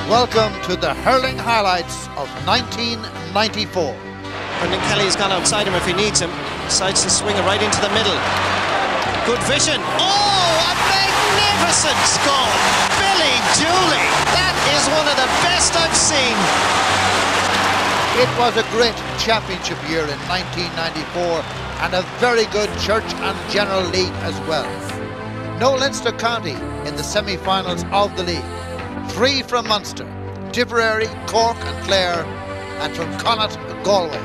Welcome to the hurling highlights of 1994. Brendan Kelly's gone outside him if he needs him. Decides to swing it right into the middle. Good vision. Oh, a magnificent goal. Billy Dooley. That is one of the best I've seen. It was a great championship year in 1994 and a very good Church and General League as well. No Leinster County in the semi-finals of the league. 3 from Munster, Tipperary, Cork and Clare, and from Connacht, Galway.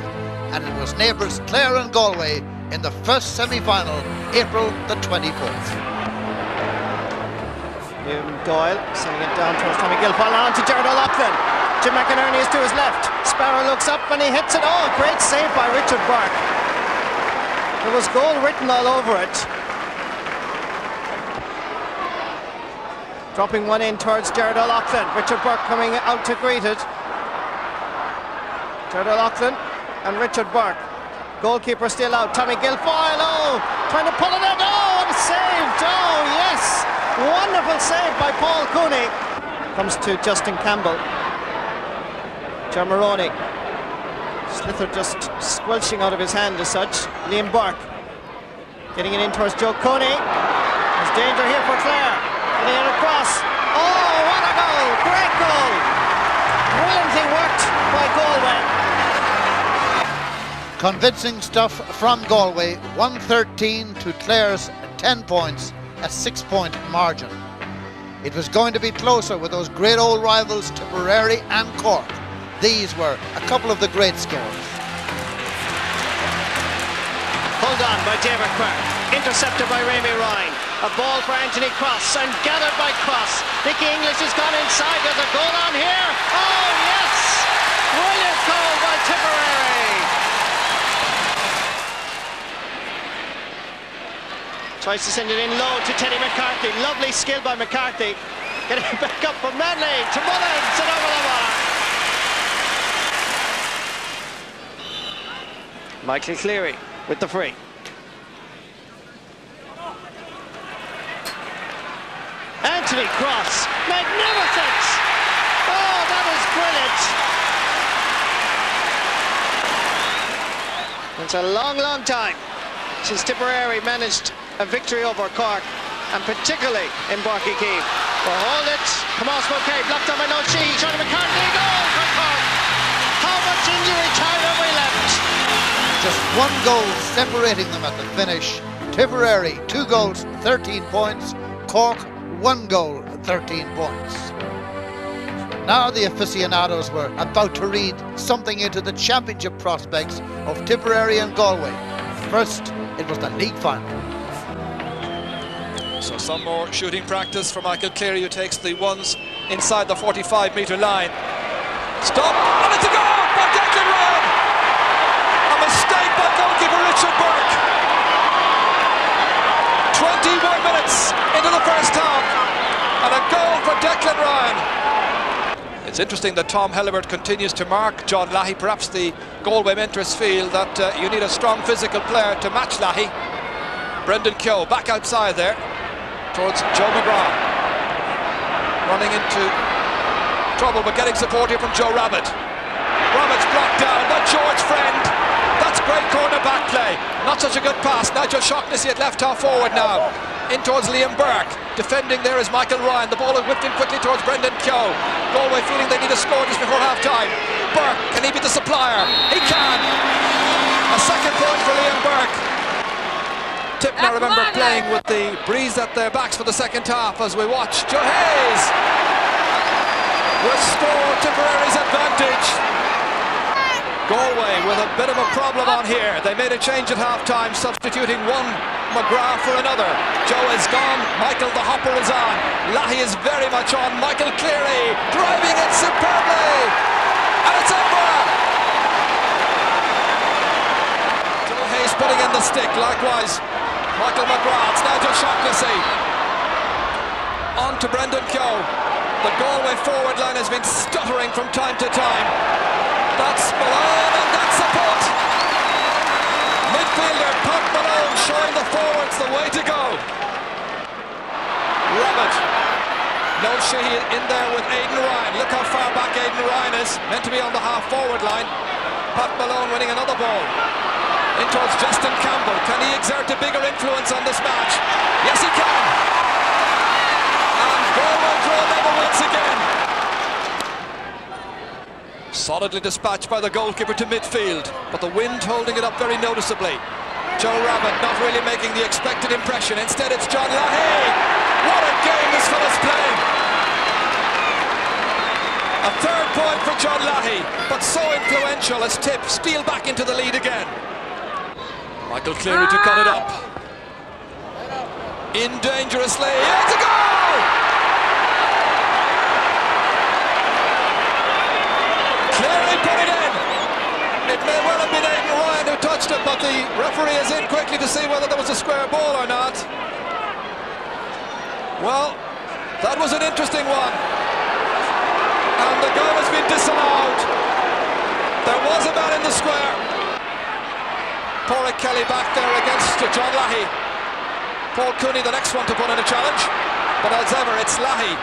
And it was neighbours Clare and Galway in the first semi-final, April the 24th. Doyle sending it down towards Tommy Gilfoyle, on to Gerard O'Loughlin. Jim McInerney is to his left. Sparrow looks up and he hits it. Oh, great save by Richard Burke. There was goal written all over it. Dropping one in towards Gerard O'Loughlin. Richard Burke coming out to greet it. Gerard O'Loughlin and Richard Burke. Goalkeeper still out. Tommy Gilfoyle, oh, trying to pull it out. Oh, and saved. Oh, yes. Wonderful save by Paul Cooney. Comes to Justin Campbell. John Maroney. Slither just squelching out of his hand as such. Liam Burke getting it in towards Joe Cooney. There's danger here for Clare. Getting it across. Oh, what a goal! Great goal! Brilliantly worked by Galway. Convincing stuff from Galway, 113 to Clare's 10 points, a 6-point margin. It was going to be closer with those great old rivals Tipperary and Cork. These were a couple of the great scores. Pulled on by David Quirk, intercepted by Rémi Ryan. A ball for Anthony Cross and gathered by Cross. Nicky English has gone inside. There's a goal on here. Oh yes! Brilliant goal by Tipperary. Tries to send it in low to Teddy McCarthy. Lovely skill by McCarthy. Getting it back up from Manley to Mullins and over the bar. Michael Cleary with the free. Anthony Cross, magnificent! Oh, that is brilliant! It's a long, long time since Tipperary managed a victory over Cork, and particularly in Barky Keeve. Well, hold it, Tomas Mulcahy, blocked on by Noshi, Sean McCartney, goal for Cork! How much injury time have we left? Just 1 goal separating them at the finish. Tipperary, 2 goals, 13 points. Cork, 1 goal, 13 points. Now the aficionados were about to read something into the championship prospects of Tipperary and Galway. First, it was the league final. So some more shooting practice for Michael Cleary, who takes the ones inside the 45-metre line. Stop, and it's a goal by Declan Ryan! A mistake by goalkeeper Richard Burke. 21 minutes into the first half, and a goal for Declan Ryan. It's interesting that Tom Hellebert continues to mark John Lahey. Perhaps the Galway mentors feel that you need a strong physical player to match Lahey. Brendan Keogh back outside there towards Joe McGrath, running into trouble but getting support here from Joe Rabbit. Rabbit's blocked down by George Friend. That's great corner-back play. Not such a good pass. Nigel Shaughnessy at left half forward now. In towards Liam Burke. Defending there is Michael Ryan. The ball is whipped in quickly towards Brendan Keogh. Galway feeling they need a score just before half-time. Burke, can he be the supplier? He can! A second point for Liam Burke. Tipner, remember, playing with the breeze at their backs for the second half as we watch Joe Hayes restore Tipperary's advantage. Galway with a bit of a problem on here. They made a change at half-time, substituting one McGrath for another. Joe is gone, Michael the Hopper is on. Lahey is very much on. Michael Cleary driving it superbly, and it's over. Joe Hayes putting in the stick, likewise Michael McGrath. Nigel Shaughnessy on to Brendan Keogh. The Galway forward line has been stuttering from time to time. That's Malone, and that's a putt. Midfielder Pat Malone showing the forwards the way to go. Rabbit. No Sheehy in there with Aidan Ryan. Look how far is, meant to be on the half-forward line. Pat Malone winning another ball. In towards Justin Campbell. Can he exert a bigger influence on this match? Yes, he can. And Galway draw level once again. Solidly dispatched by the goalkeeper to midfield, but the wind holding it up very noticeably. Joe Rabbit not really making the expected impression. Instead, it's John Lahey. What a game this fellow's playing. A third point for John Lahey, but so influential as Tip steal back into the lead again. Michael Cleary to cut it up. In dangerously. It's a goal! Cleary put it in. It may well have been Aidan Ryan who touched it, but the referee is in quickly to see whether there was a square ball or not. Well, that was an interesting one. And the goal has been disallowed. There was a man in the square. Porrick Kelly back there against John Lahey. Paul Cooney the next one to put in a challenge. But as ever, it's Lahey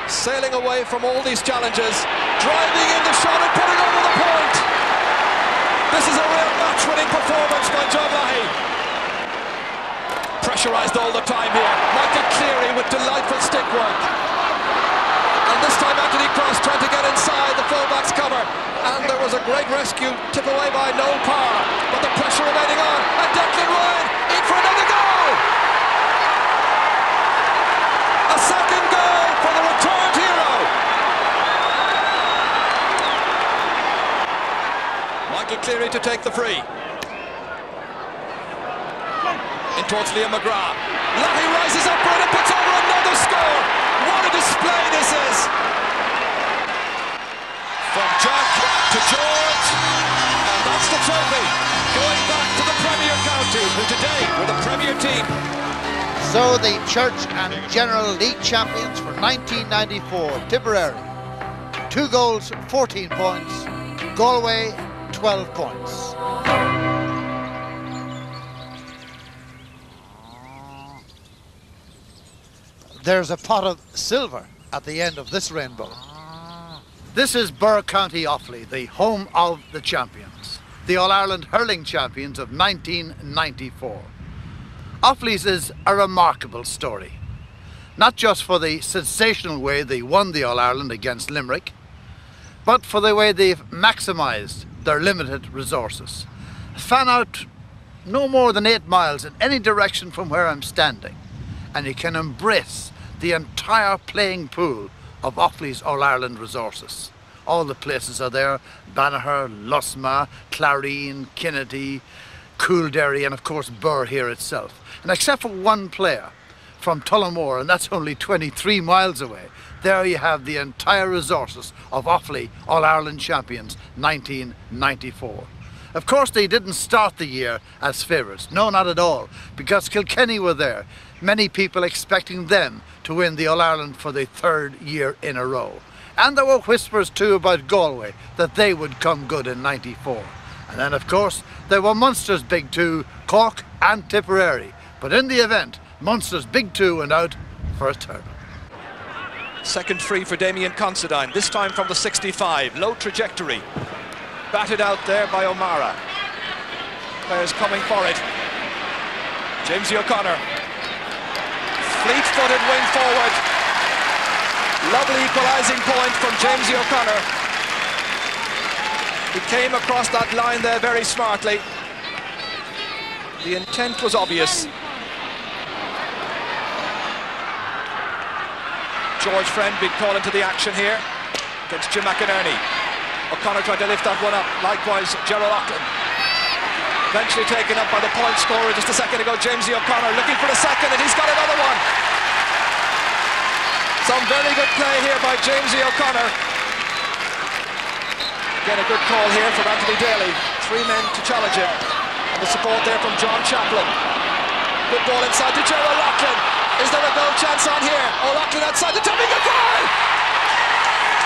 sailing away from all these challenges, driving in the shot and putting over the point. This is a real match-winning performance by John Lahey. Pressurised all the time here. Michael Cleary with delightful stick work. And this time Anthony Cross tried to get inside the fullback's cover, and there was a great rescue, tip away by Noel Parr, but the pressure remaining on, and Declan Ryan in for another goal! A second goal for the returned hero! Michael Cleary to take the free. In towards Liam McGrath. Lahey rises up and puts over another score! What a display this is! From Jack to George, and that's the trophy going back to the Premier County, who today were the Premier team. So the Church and General League champions for 1994, Tipperary. 2 goals, 14 points. Galway, 12 points. There's a pot of silver at the end of this rainbow. This is Birr County Offaly, the home of the champions, the All-Ireland hurling champions of 1994. Offaly's is a remarkable story, not just for the sensational way they won the All-Ireland against Limerick, but for the way they've maximised their limited resources. Fan out no more than 8 miles in any direction from where I'm standing, and you can embrace the entire playing pool of Offaly's All-Ireland resources. All the places are there: Banagher, Lusma, Clarine, Kinnity, Coolderry, and of course Birr here itself. And except for one player from Tullamore, and that's only 23 miles away, there you have the entire resources of Offaly All-Ireland champions 1994. Of course, they didn't start the year as favourites. No, not at all, because Kilkenny were there. Many people expecting them to win the All-Ireland for the 3rd year in a row. And there were whispers too about Galway, that they would come good in 94. And then, of course, there were Munster's big 2, Cork and Tipperary. But in the event, Munster's big 2 went out first hurdle. Second free for Damien Considine, this time from the 65. Low trajectory. Batted out there by O'Mara. Players coming for it. Jamesy O'Connor. Fleet-footed wing forward. Lovely equalising point from Jamesy O'Connor. He came across that line there very smartly. The intent was obvious. George Friend being called into the action here against Jim McInerney. O'Connor tried to lift that one up, likewise Gerald O'Loughlin. Eventually taken up by the point scorer just a second ago, Jamesy O'Connor looking for a second, and he's got another one. Some very good play here by Jamesy O'Connor. Again, a good call here from Anthony Daly. 3 men to challenge him. And the support there from John Chaplin. Good ball inside to Gerald O'Loughlin. Is there a goal chance on here? O'Loughlin outside to Tommy Guilfoyle!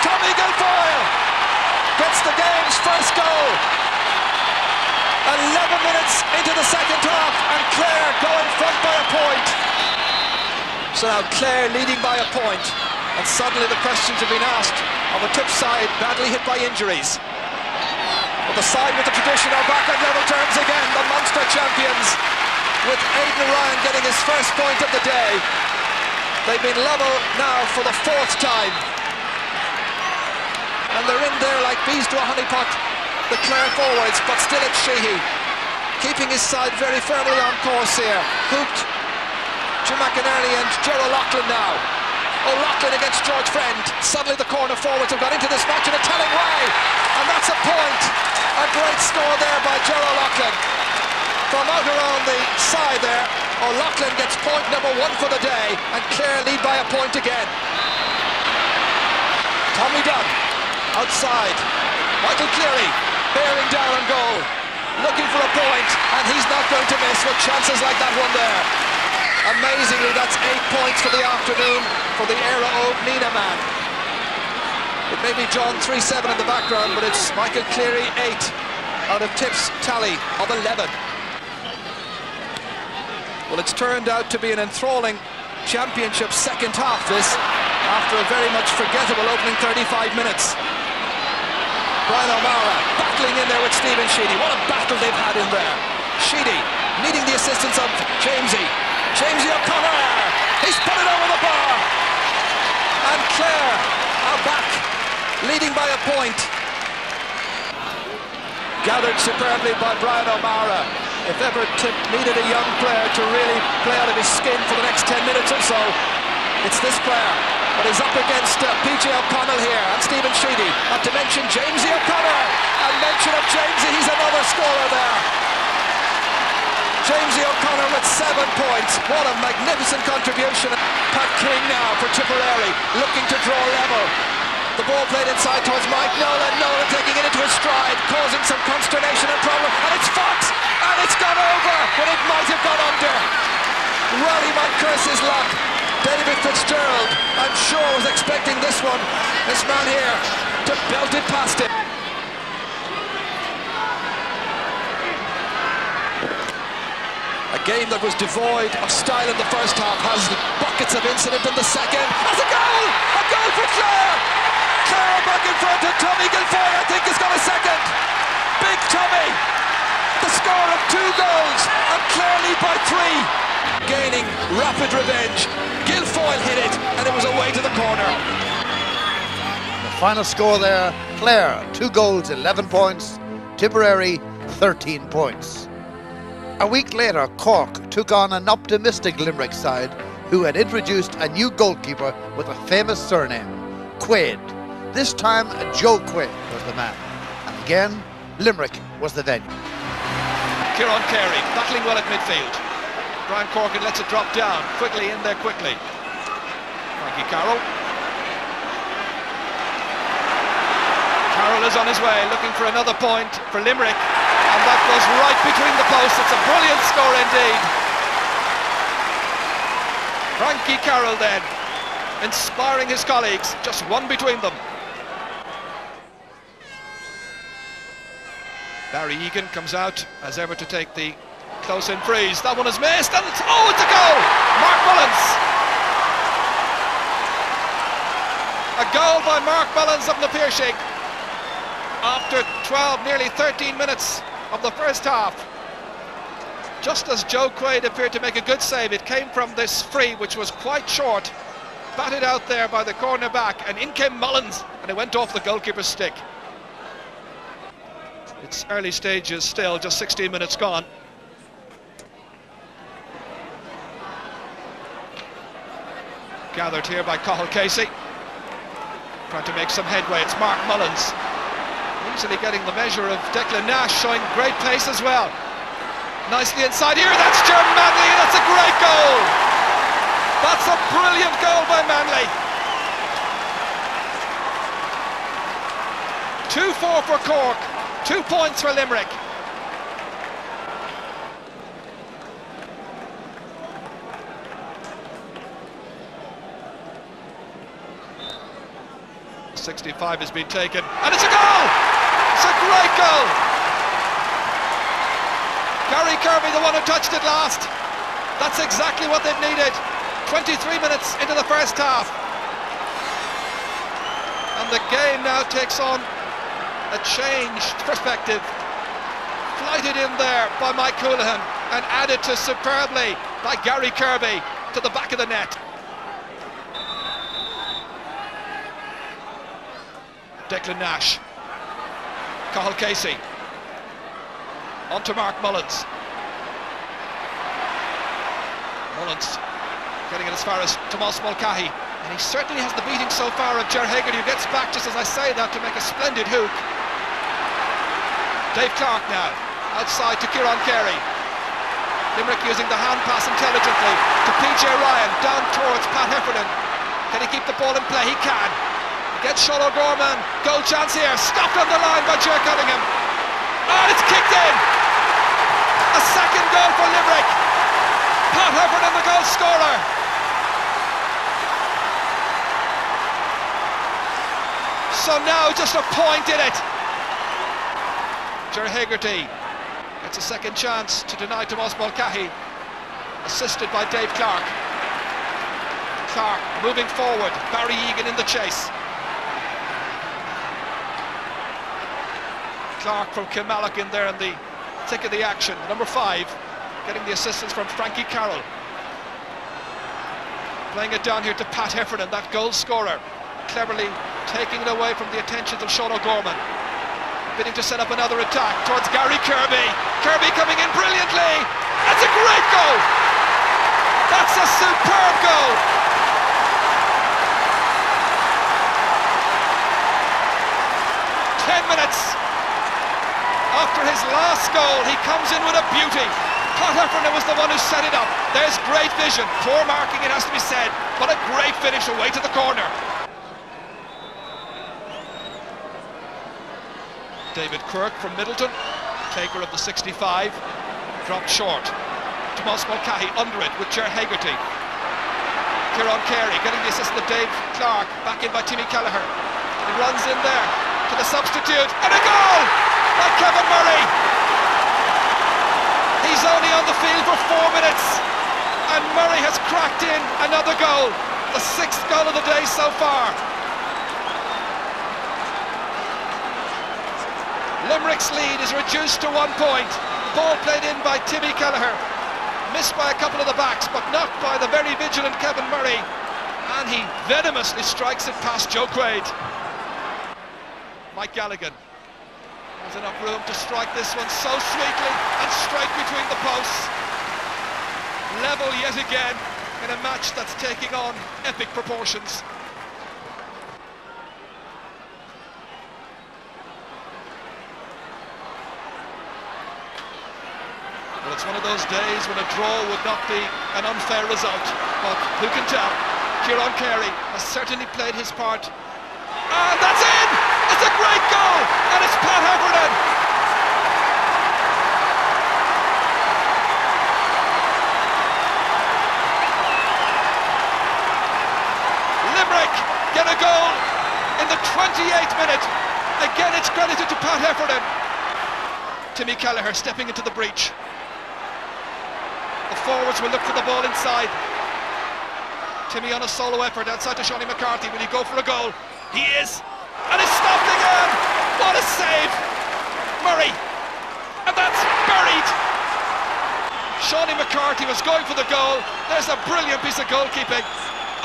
Tommy Guilfoyle gets the game's first goal. 11 minutes into the second half, and Clare go in front by a point. So now Clare leading by a point, and suddenly the questions have been asked. of a tip side badly hit by injuries. But the side with the tradition are back on level terms again, the Munster champions, with Aidan Ryan getting his first point of the day. They've been level now for the fourth time. And they're in there like bees to a honeypot, the Clare forwards, but still it's Sheehy, keeping his side very firmly on course here. Hooped Jim McInerney and Ger O'Loughlin now. O'Loughlin against George Friend. Suddenly the corner forwards have got into this match in a telling way. And that's a point. A great score there by Ger O'Loughlin. From out around the side there, O'Loughlin gets point number 1 for the day, and Clare lead by a point again. Tommy Dunn, outside. Michael Cleary, bearing down on goal, looking for a point, and he's not going to miss with chances like that one there. Amazingly, that's 8 points for the afternoon for the Éire Óg Nina man. It may be John 3-7 in the background, but it's Michael Cleary 8 out of Tip's tally of 11. Well, it's turned out to be an enthralling championship second half, this, after a very much forgettable opening 35 minutes. Brian O'Mara battling in there with Stephen Sheedy. What a battle they've had in there. Sheedy needing the assistance of Jamesy O'Connor. He's put it over the bar. And Clare are back, leading by a point. Gathered superbly by Brian O'Mara. If ever Tip needed a young player to really play out of his skin for the next 10 minutes or so, it's this player. But he's up against PJ O'Connell here and Stephen Sheedy. Not to mention Jamesy O'Connor. And mention of Jamesy, he's another scorer there. Jamesy O'Connor with 7 points. What a magnificent contribution. Pat King now for Tipperary, looking to draw level. The ball played inside towards Mike Nolan. Nolan taking it into his stride, causing some consternation and problem. And it's Fox, and it's gone over when it might have gone under. Well, he might curse his luck. David Fitzgerald, I'm sure, was expecting this one, this man here, to belt it past him. A game that was devoid of style in the first half has buckets of incident in the second. Has a goal! A goal for Clare! Clare back in front of Tommy Guilfoyle, I think, has got a second. Big Tommy! The score of 2 goals, and Clare lead by 3. Gaining rapid revenge. Guilfoyle hit it, and it was away to the corner. The final score there, Clare 2 goals, 11 points, Tipperary 13 points. A week later, Cork took on an optimistic Limerick side who had introduced a new goalkeeper with a famous surname, Quaid. This time, Joe Quaid was the man. And again, Limerick was the venue. Kieran Carey battling well at midfield. Brian Corkin lets it drop down, quickly in there quickly. Frankie Carroll. Carroll is on his way, looking for another point for Limerick. And that goes right between the posts. It's a brilliant score indeed. Frankie Carroll then, inspiring his colleagues, just one between them. Barry Egan comes out as ever to take the close-in freeze. That one is missed, and it's a goal! Mark Mullins. A goal by Mark Mullins of the Piercing after 12, nearly 13 minutes of the first half. Just as Joe Quaid appeared to make a good save, it came from this free, which was quite short, batted out there by the corner back, and in came Mullins, and it went off the goalkeeper's stick. It's early stages still, just 16 minutes gone. Gathered here by Cathal Casey, trying to make some headway. It's Mark Mullins, easily getting the measure of Declan Nash, showing great pace as well. Nicely inside here, that's Ger Manley, that's a great goal! That's a brilliant goal by Manley. 2-4 for Cork, 2 points for Limerick. .65 has been taken, and it's a goal! It's a great goal! Gary Kirby, the one who touched it last. That's exactly what they've needed. 23 minutes into the first half. And And the game now takes on a changed perspective. Flighted in there by Mike Houlihan and added to superbly by Gary Kirby to the back of the net. Declan Nash, Cathal Casey, on to Mark Mullins. Mullins getting it as far as Tomás Mulcahy, and he certainly has the beating so far of Ger Hagerty, who gets back just as I say that to make a splendid hook. Dave Clark now, outside to Kieran Carey. Limerick using the hand pass intelligently to PJ Ryan, down towards Pat Heffernan. Can he keep the ball in play? He can. Against Sean O'Gorman, goal chance here, stopped on the line by Ger Cunningham. And it's kicked in! A second goal for Limerick. Pat Heffernan, the goal scorer. So now just a point in it. Ger Hagerty gets a second chance to deny Tomás Mulcahy, assisted by Dave Clark. Clark moving forward, Barry Egan in the chase. Clark from Kilmallock in there in the thick of the action. Number 5 getting the assistance from Frankie Carroll. Playing it down here to Pat Heffernan, that goal scorer, cleverly taking it away from the attentions of Sean O'Gorman. Bidding to set up another attack towards Gary Kirby. Kirby coming in brilliantly. That's a great goal. That's a superb goal. Minutes after his last goal, he comes in with a beauty. Pat Heffernan was the one who set it up. There's great vision, poor marking it has to be said, but a great finish away to the corner. David Quirk from Middleton, taker of the 65, dropped short. Tomás Mulcahy under it with Ger Hagerty. Kieran Carey getting the assist of Dave Clark, back in by Timmy Kelleher. He runs in there to the substitute, and a goal by Kevin Murray. He's only on the field for 4 minutes, and Murray has cracked in another goal, the 6th goal of the day so far. Limerick's lead is reduced to 1 point. Ball played in by Timmy Kelleher, missed by a couple of the backs, but knocked by the very vigilant Kevin Murray, and he venomously strikes it past Joe Quaid. Mike Galligan has enough room to strike this one so sweetly and straight between the posts. Level yet again in a match that's taking on epic proportions. Well, it's one of those days when a draw would not be an unfair result, but who can tell? Kieran Carey has certainly played his part. And that's in! It's a great goal! And it's Pat Heffernan! Limerick get a goal in the 28th minute. Again, it's credited to Pat Heffernan. Timmy Kelleher stepping into the breach. The forwards will look for the ball inside. Timmy on a solo effort outside to Shawnee McCarthy. Will he go for a goal? He is, and it's stopped again. What a save, Murray, and that's buried. Shawnee McCarthy was going for the goal. There's a brilliant piece of goalkeeping.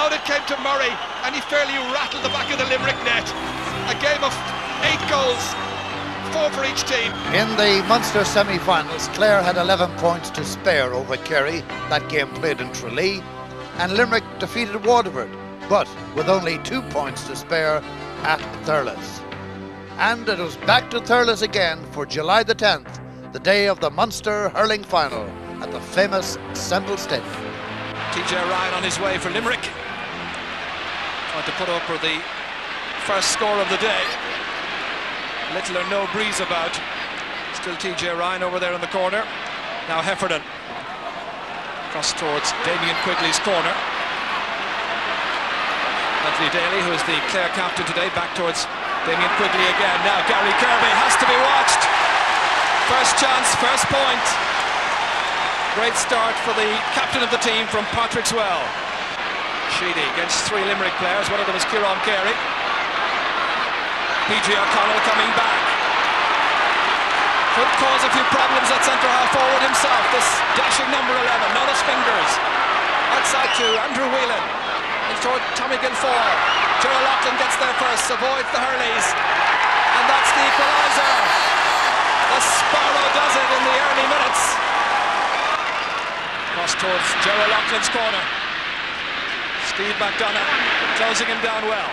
Out it came to Murray, and he fairly rattled the back of the Limerick net. A game of 8 goals, 4 for each team. In the Munster semi-finals, Clare had 11 points to spare over Kerry. That game played in Tralee, and Limerick defeated Waterford, but with only 2 points to spare at Thurles. And it was back to Thurles again for July the 10th, the day of the Munster hurling final at the famous Semple Stadium. TJ Ryan on his way for Limerick, trying to put up for the first score of the day. Little or no breeze about. Still TJ Ryan over there in the corner. Now Heffernan across towards Damien Quigley's corner. Anthony Daly, who is the Clare captain today, back towards Damien Quigley again. Now Gary Kirby has to be watched. First chance, first point. Great start for the captain of the team from Patrick's Well. Sheedy against 3 Limerick players, one of them is Kieran Carey. PG O'Connell coming back. Could cause a few problems at centre half forward himself, this dashing number 11, not his fingers. Outside to Andrew Whelan, in toward Tommy Guilfoyle. Gerald Loughlin gets there first, avoids the Hurleys, and that's the equaliser. The Sparrow does it in the early minutes. Cross towards Gerald Loughlin's corner. Steve McDonough closing him down well.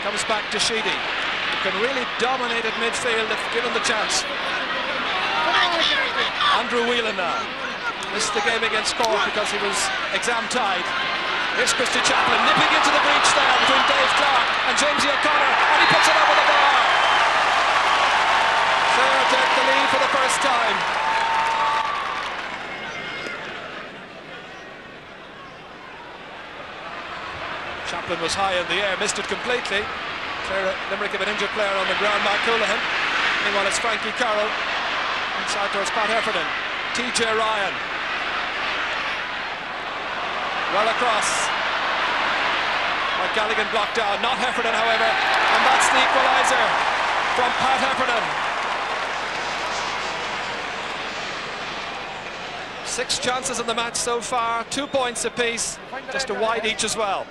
Comes back to Sheedy, who can really dominate at midfield if given the chance. Andrew Whelan now missed the game against Cork because he was exam tied. Here's Christy Chaplin nipping into the breach there between Dave Clark and Jamesy O'Connor, and he puts it over the bar. Clare take the lead for the first time. Chaplin was high in the air, missed it completely. Limerick have an injured player on the ground, Mark Houlihan. Meanwhile it's Frankie Carroll inside towards Pat Heffernan. TJ Ryan well across. Galligan blocked down, not Heffernan however, and that's the equaliser from Pat Heffernan. 6 chances in the match so far, 2 points apiece, just a wide each as well.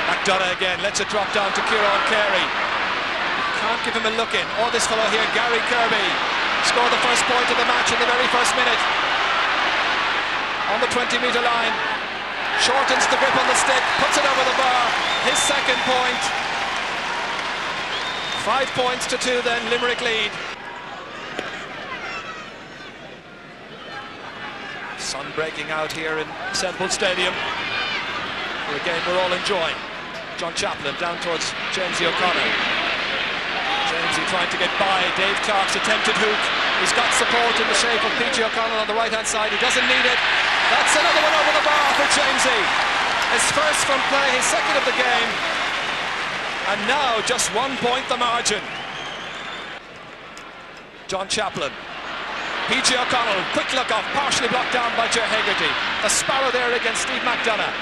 McDonough again, lets it drop down to Kieran Carey. Can't give him a look in. Oh, this fellow here, Gary Kirby, scored the first point of the match in the very first minute. On the 20-metre line, shortens the grip on the stick, puts it over the bar, his second point. 5 points to 2 then, Limerick lead. Sun breaking out here in Semple Stadium for a game we're all enjoying. John Chaplin down towards Jamesy O'Connor. Jamesy trying to get by Dave Clark's attempted hook. He's got support in the shape of PG O'Connell on the right hand side. He doesn't need it. That's another one over the bar for Jamesy. His first from play, his second of the game. And now just 1 point the margin. John Chaplin. PG O'Connell, quick look off, partially blocked down by Ger Hegarty. The Sparrow there against Steve McDonough.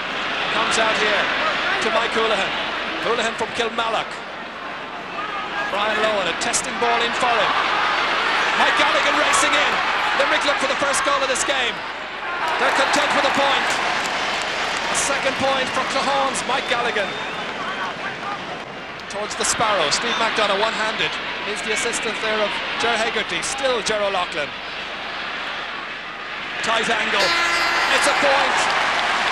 Comes out here to Mike Houlihan. Houlihan from Kilmallock. Brian Lowen, a testing ball in for him. Mike Galligan racing in. Limerick look for the first goal of this game. They're content with a point. A second point for Clahone's Mike Galligan. Towards the Sparrow, Steve McDonough one-handed. He's the assistant there of Ger Hegarty. Still Ger O'Loughlin. Tight angle. It's a point.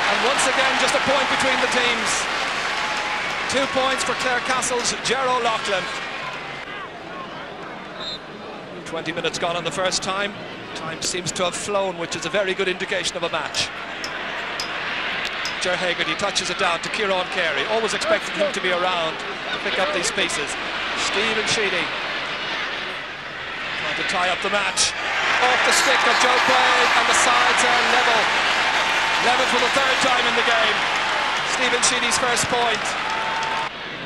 And once again, just a point between the teams. 2 points for Clare Castle's Ger O'Loughlin. 20 minutes gone on the first time. Time seems to have flown, which is a very good indication of a match. Ger Hegarty touches it down to Kieran Carey. Always expected him to be around to pick up these pieces. Steve and Sheedy trying to tie up the match. Off the stick of Joe Quaid, and the sides are level. Level for the third time in the game. Stephen Sheedy's first point.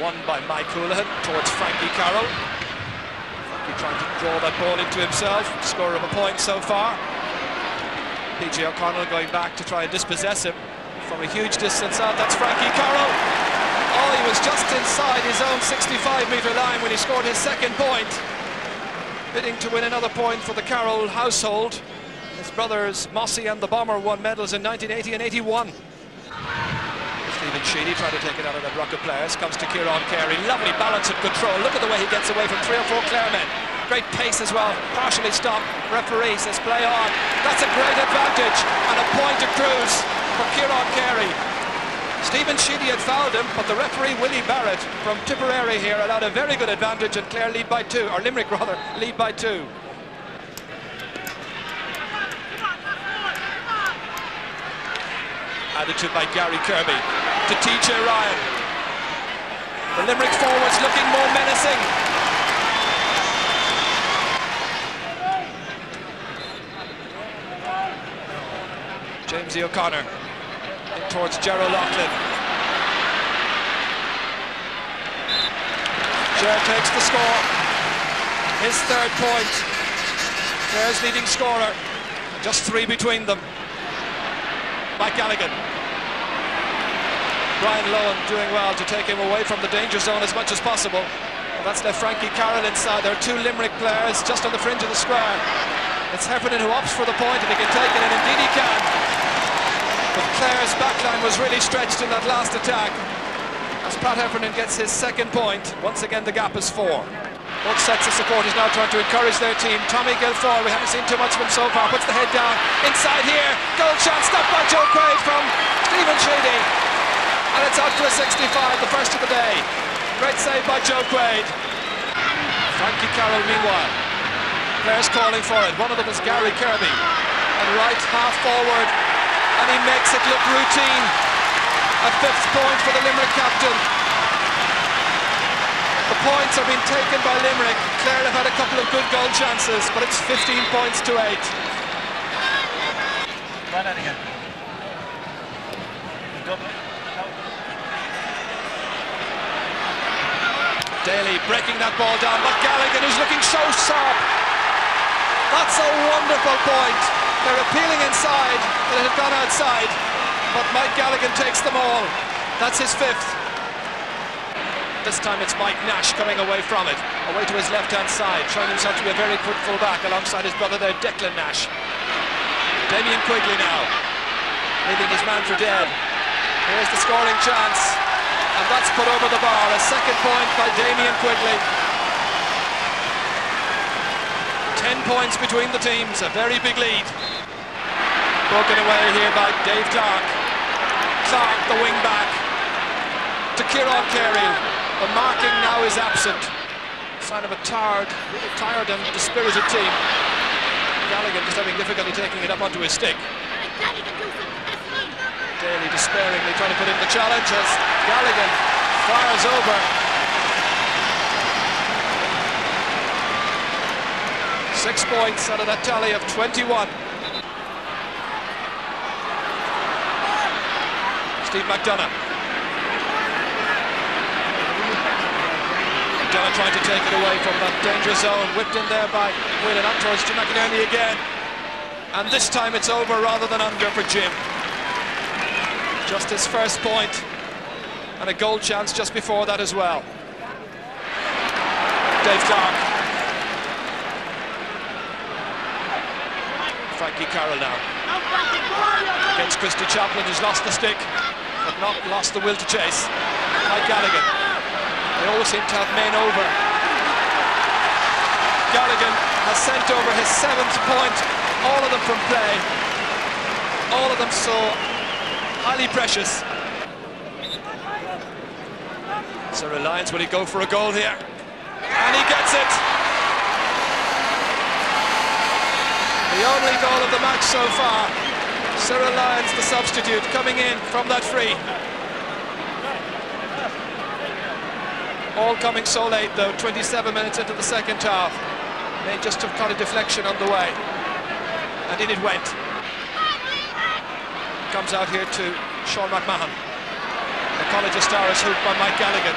Won by Mike Houlihan towards Frankie Carroll. Frankie trying to draw that ball into himself. Score of a point so far. PG O'Connell going back to try and dispossess him from a huge distance out. That's Frankie Carroll. Oh, he was just inside his own 65-metre line when he scored his second point. Bidding to win another point for the Carroll household. His brothers Mossy and the Bomber won medals in 1980 and 81. Stephen Sheedy trying to take it out of that ruck of players. Comes to Kieran Carey. Lovely balance and control. Look at the way he gets away from 3 or 4 Clare men. Great pace as well. Partially stopped. Referee says play on. That's a great advantage. And a point accrues for Kieran Carey. Stephen Sheedy had fouled him, but the referee Willie Barrett from Tipperary here allowed a very good advantage, and Clare lead by 2, or Limerick rather, lead by 2. Added to by Gary Kirby to TJ Ryan. The Limerick forwards looking more menacing. Jamesy O'Connor in towards Ger O'Loughlin. Ger takes the score. His third point. Clare's leading scorer. Just 3 between them. Mike Galligan. Brian Lohan doing well to take him away from the danger zone as much as possible. Well, that's left Frankie Carroll inside. There are two Limerick players just on the fringe of the square. It's Heffernan who opts for the point, and he can take it, and indeed he can. But Clare's backline was really stretched in that last attack. As Pat Heffernan gets his second point, once again the gap is 4. Both sets of supporters now trying to encourage their team. Tommy Guilfoyle, we haven't seen too much of him so far, puts the head down. Inside here, goal chance, stopped by Joe Quaid from Stephen Sheedy. And it's out for a 65, the first of the day. Great save by Joe Quaid. Frankie Carroll, meanwhile. Players calling for it. One of them is Gary Kirby. And right half forward. And he makes it look routine. A 5th point for the Limerick captain. The points are being taken by Limerick. Clare have had a couple of good goal chances, but it's 15 points to 8. Daly breaking that ball down, but Gallagher is looking so sharp. That's a wonderful point. They're appealing inside, but it had gone outside. But Mike Gallagher takes them all. That's his 5th. This time it's Mike Nash coming away from it, away to his left-hand side, showing himself to be a very good full-back alongside his brother there, Declan Nash. Damien Quigley now, leaving his man for dead. Here's the scoring chance, and that's put over the bar. A second point by Damien Quigley. 10 points between the teams, a very big lead. Broken away here by Dave Clark. Clark, the wing-back, to Kieran Carey. The marking now is absent. Sign of a tired and dispirited team. Gallagher just having difficulty taking it up onto his stick. Daly despairingly trying to put in the challenge as Gallagher fires over. Six points out of that tally of 21. Steve McDonough. McDonough trying to take it away from that danger zone, whipped in there by Whelan up towards Jim McInerney again, and this time it's over rather than under for Jim. Just his first point, and a goal chance just before that as well. Dave Clark. Frankie Carroll now against Christy Chaplin, who's lost the stick but not lost the will to chase. Mike Gallagher. They always seem to have men over. Gallagher has sent over his 7th point, all of them from play, all of them so highly precious. Cyril Lyons, will he go for a goal here? And he gets it! The only goal of the match so far. Cyril Lyons, the substitute, coming in from that free. All coming so late though, 27 minutes into the second half. They just have caught a deflection on the way. And in it went. Comes out here to Sean McMahon. The College of Stars hooped by Mike Gallagher.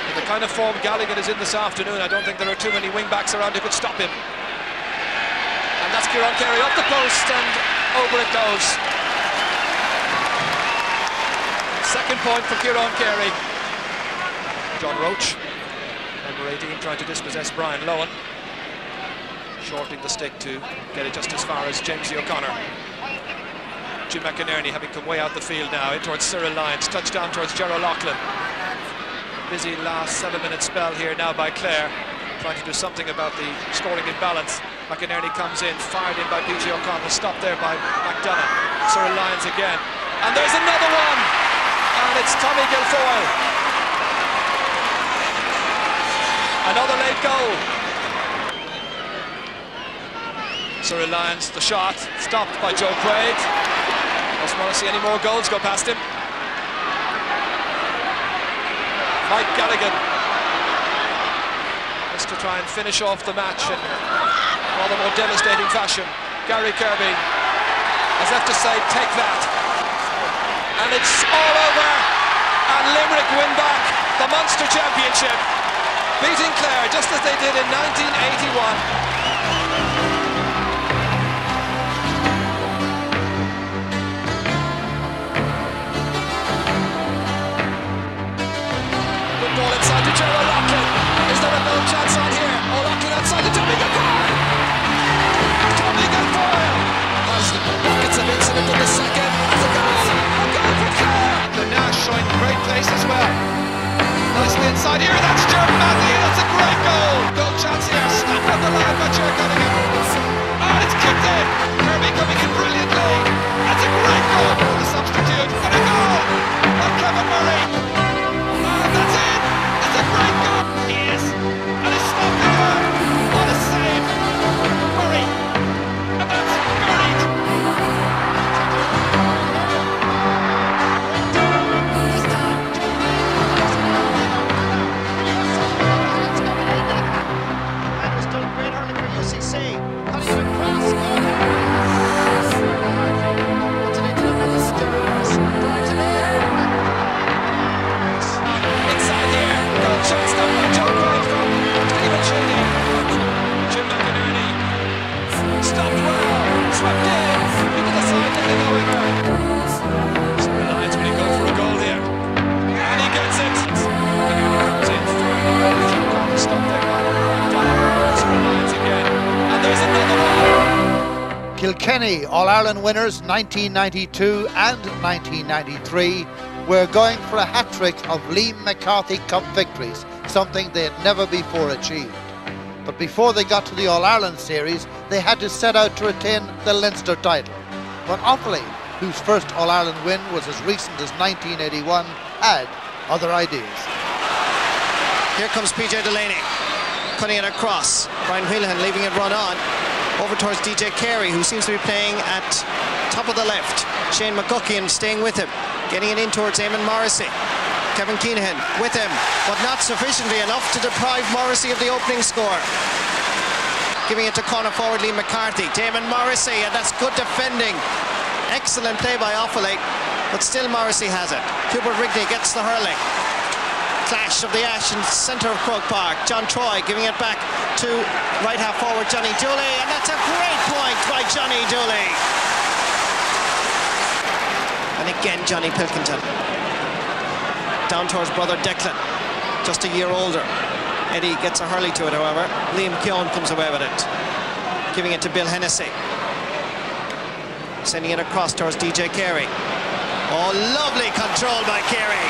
In the kind of form Gallagher is in this afternoon, I don't think there are too many wing-backs around who could stop him. And that's Kieran Carey up the post, and over it goes. Second point for Kieran Carey. John Roach, number 18, trying to dispossess Brian Lohan. Shorting the stick to get it just as far as Jamesy O'Connor. Jim McInerney having come way out the field now, in towards Cyril Lyons, touchdown towards Gerald Loughlin. Busy last 7-minute spell here now by Clare, trying to do something about the scoring imbalance. McInerney comes in, fired in by P.G. O'Connell, stopped there by McDonough. Cyril Lyons again, and there's another one, and it's Tommy Guilfoyle. Another late goal. Cyril Lyons, the shot, stopped by Joe Quaid. Doesn't want to see any more goals go past him. Mike Gallagher has to try and finish off the match in rather more devastating fashion. Gary Kirby has left to say, take that. And it's all over, and Limerick win back the Munster Championship, beating Clare just as they did in 1981. showing great pace as well. Nicely inside here, that's Stuart Magee, that's a great goal! Goal chance here, snapped on the line by Stuart Cunningham. And it's kicked in, Kirby coming in brilliantly. That's a great goal for the substitute, and a goal of Kevin Murray. And that's it, it's a great goal. Yes, and it's stopped it there. What a save, Murray. And that's great. Kilkenny All-Ireland winners 1992 and 1993 were going for a hat-trick of Liam McCarthy Cup victories, something they had never before achieved. But before they got to the All-Ireland series, they had to set out to retain the Leinster title. But Offaly, whose first All-Ireland win was as recent as 1981, had other ideas. Here comes PJ Delaney, cutting it across. Brian Whelan leaving it run on. Over towards DJ Carey, who seems to be playing at top of the left. Shane McGuckian staying with him, getting it in towards Eamon Morrissey. Kevin Keenahan with him, but not sufficiently enough to deprive Morrissey of the opening score. Giving it to corner forward Liam McCarthy. Eamon Morrissey, and that's good defending. Excellent play by Offaly, but still Morrissey has it. Cooper Rigney gets the hurling. Clash of the Ash in centre of Croke Park. John Troy giving it back to right half forward Johnny Dooley, and that's a great point by Johnny Dooley. And again Johnny Pilkington. Down towards brother Declan, just a year older. Eddie gets a hurley to it, however. Liam Keown comes away with it. Giving it to Bill Hennessy. Sending it across towards DJ Carey. Oh, lovely control by Carey.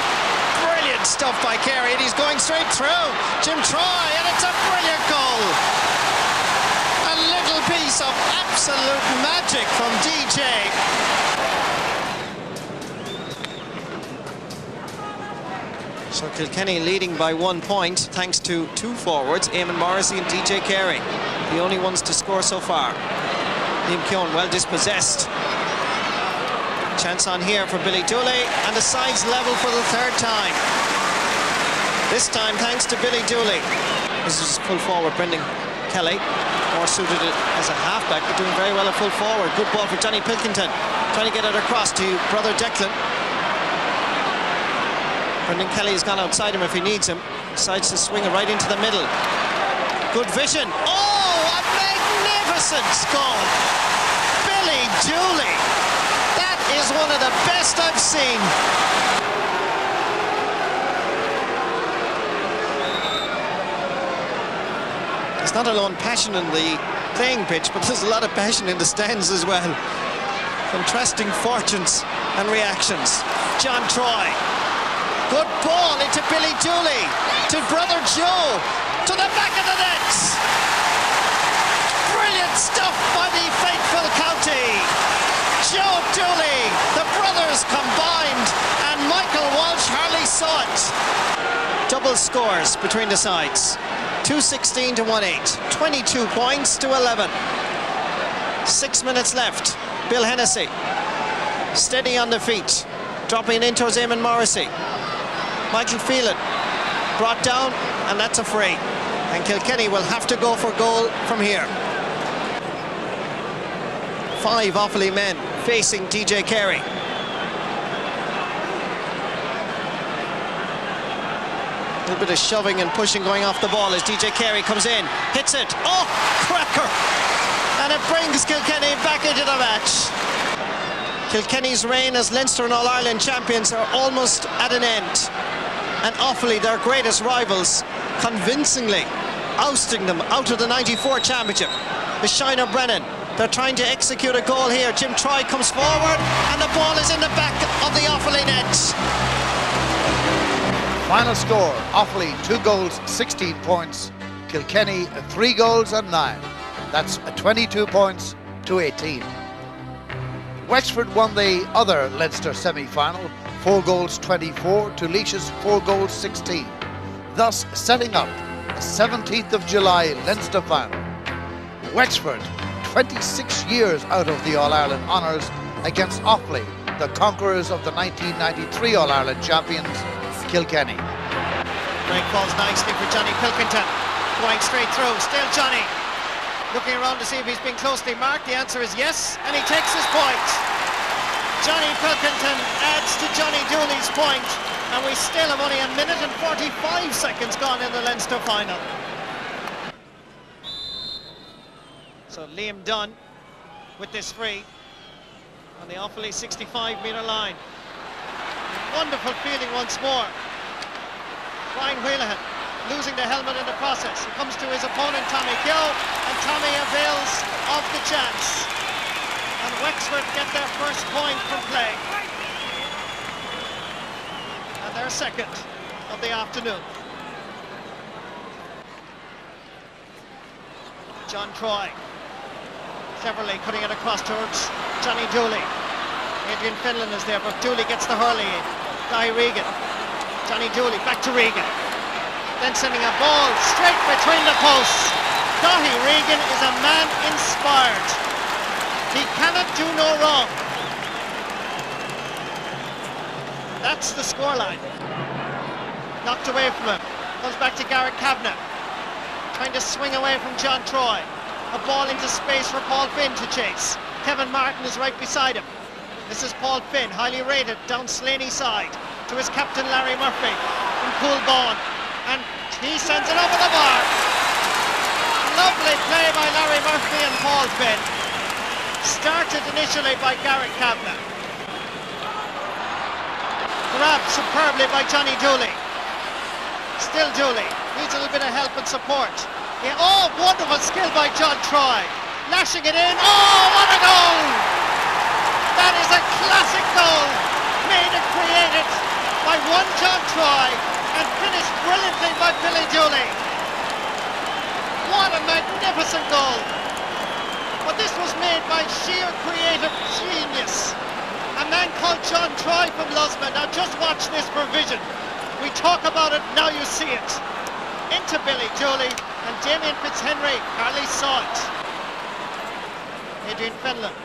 Brilliant stuff by Carey, and he's going straight through. Jim Troy, and it's a brilliant goal. A little piece of absolute magic from DJ. So Kilkenny leading by 1 point thanks to two forwards, Eamon Morrissey and DJ Carey, the only ones to score so far. Liam Keown well dispossessed. Chance on here for Billy Dooley, and the side's level for the third time. This time thanks to Billy Dooley. This is full forward Brendan Kelly, more suited as a halfback, but doing very well at full forward. Good ball for Johnny Pilkington, trying to get it across to brother Declan. Brendan Kelly has gone outside him if he needs him. Decides to swing it right into the middle. Good vision. Oh, a magnificent goal. Billy Dooley. That is one of the best I've seen. There's not alone passion in the playing pitch, but there's a lot of passion in the stands as well. Contrasting fortunes and reactions. John Troy. Good ball into Billy Dooley, to brother Joe, to the back of the net. Brilliant stuff by the faithful county. Joe Dooley, the brothers combined, and Michael Walsh hardly saw it. Double scores between the sides. 2-16 to 1-8. 22 points to 11. 6 minutes left. Bill Hennessy, steady on the feet, dropping in towards Eamon Morrissey. Michael Phelan brought down, and that's a free. And Kilkenny will have to go for goal from here. 5 Offaly men facing DJ Carey. A little bit of shoving and pushing going off the ball as DJ Carey comes in, hits it. Oh, cracker! And it brings Kilkenny back into the match. Kilkenny's reign as Leinster and All-Ireland champions are almost at an end. And Offaly, their greatest rivals, convincingly ousting them out of the 94 championship. The Shiner Brennan, they're trying to execute a goal here. Jim Troy comes forward, and the ball is in the back of the Offaly net. Final score, Offaly 2 goals, 16 points. Kilkenny 3 goals and 9. That's 22 points to 18. Wexford won the other Leinster semi-final, 4 goals 24 to Laois's 4 goals 16, thus setting up the 17th of July Leinster final. Wexford, 26 years out of the All-Ireland honours against Offaly, the conquerors of the 1993 All-Ireland champions, Kilkenny. Break falls nicely for Johnny Pilkington, going straight through, still Johnny. Looking around to see if he's been closely marked. The answer is yes, and he takes his point. Johnny Pilkington adds to Johnny Dooley's point, and we still have only 1 minute and 45 seconds gone in the Leinster final. So Liam Dunn with this free on the Offaly 65-metre line. Wonderful feeling once more. Brian Whelan losing the helmet in the process. He comes to his opponent, Tommy Gill, and Tommy avails of the chance. And Wexford get their first point from play. And their second of the afternoon. John Troy, cleverly cutting it across towards Johnny Dooley. Adrian Finlan is there, but Dooley gets the hurley in. Guy Regan. Johnny Dooley back to Regan. Then sending a ball straight between the posts. Dahi Regan is a man inspired. He cannot do no wrong. That's the scoreline. Knocked away from him. Comes back to Garrett Kavanagh. Trying to swing away from John Troy. A ball into space for Paul Finn to chase. Kevin Martin is right beside him. This is Paul Finn, highly rated, down Slaney side to his captain Larry Murphy from Coolbawn, and he sends it over the bar. Lovely play by Larry Murphy and Paul Finn. Started initially by Garrett Kavanagh. Grabbed superbly by Johnny Dooley. Still Dooley, needs a little bit of help and support. Yeah, oh, wonderful skill by John Troy. Lashing it in, oh, what a goal! That is a classic goal, made and created by one John Troy and finished brilliantly by Billy Dooley. What a magnificent goal. But this was made by sheer creative genius. A man called John Troy from Lusman. Now just watch this provision. We talk about it, now you see it. Into Billy Dooley, and Damien Fitzhenry hardly saw it. Adrian Fenlon.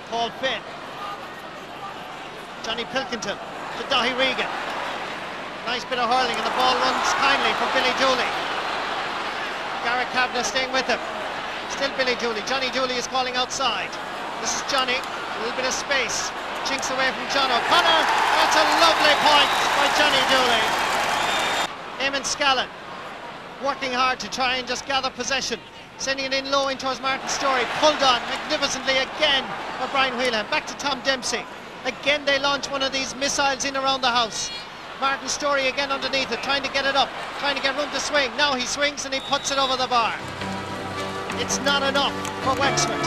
Paul Finn. Johnny Pilkington to Dahi Regan. Nice bit of hurling, and the ball runs kindly for Billy Dooley. Garrett Kavanagh staying with him. Still Billy Dooley. Johnny Dooley is calling outside. This is Johnny. A little bit of space. Jinks away from John O'Connor. That's a lovely point by Johnny Dooley. Eamon Scallon working hard to try and just gather possession. Sending it in low in towards Martin Storey. Pulled on magnificently again by Brian Whelan. Back to Tom Dempsey. Again they launch one of these missiles in around the house. Martin Storey again underneath it, trying to get it up, trying to get room to swing. Now he swings and he puts it over the bar. It's not enough for Wexford.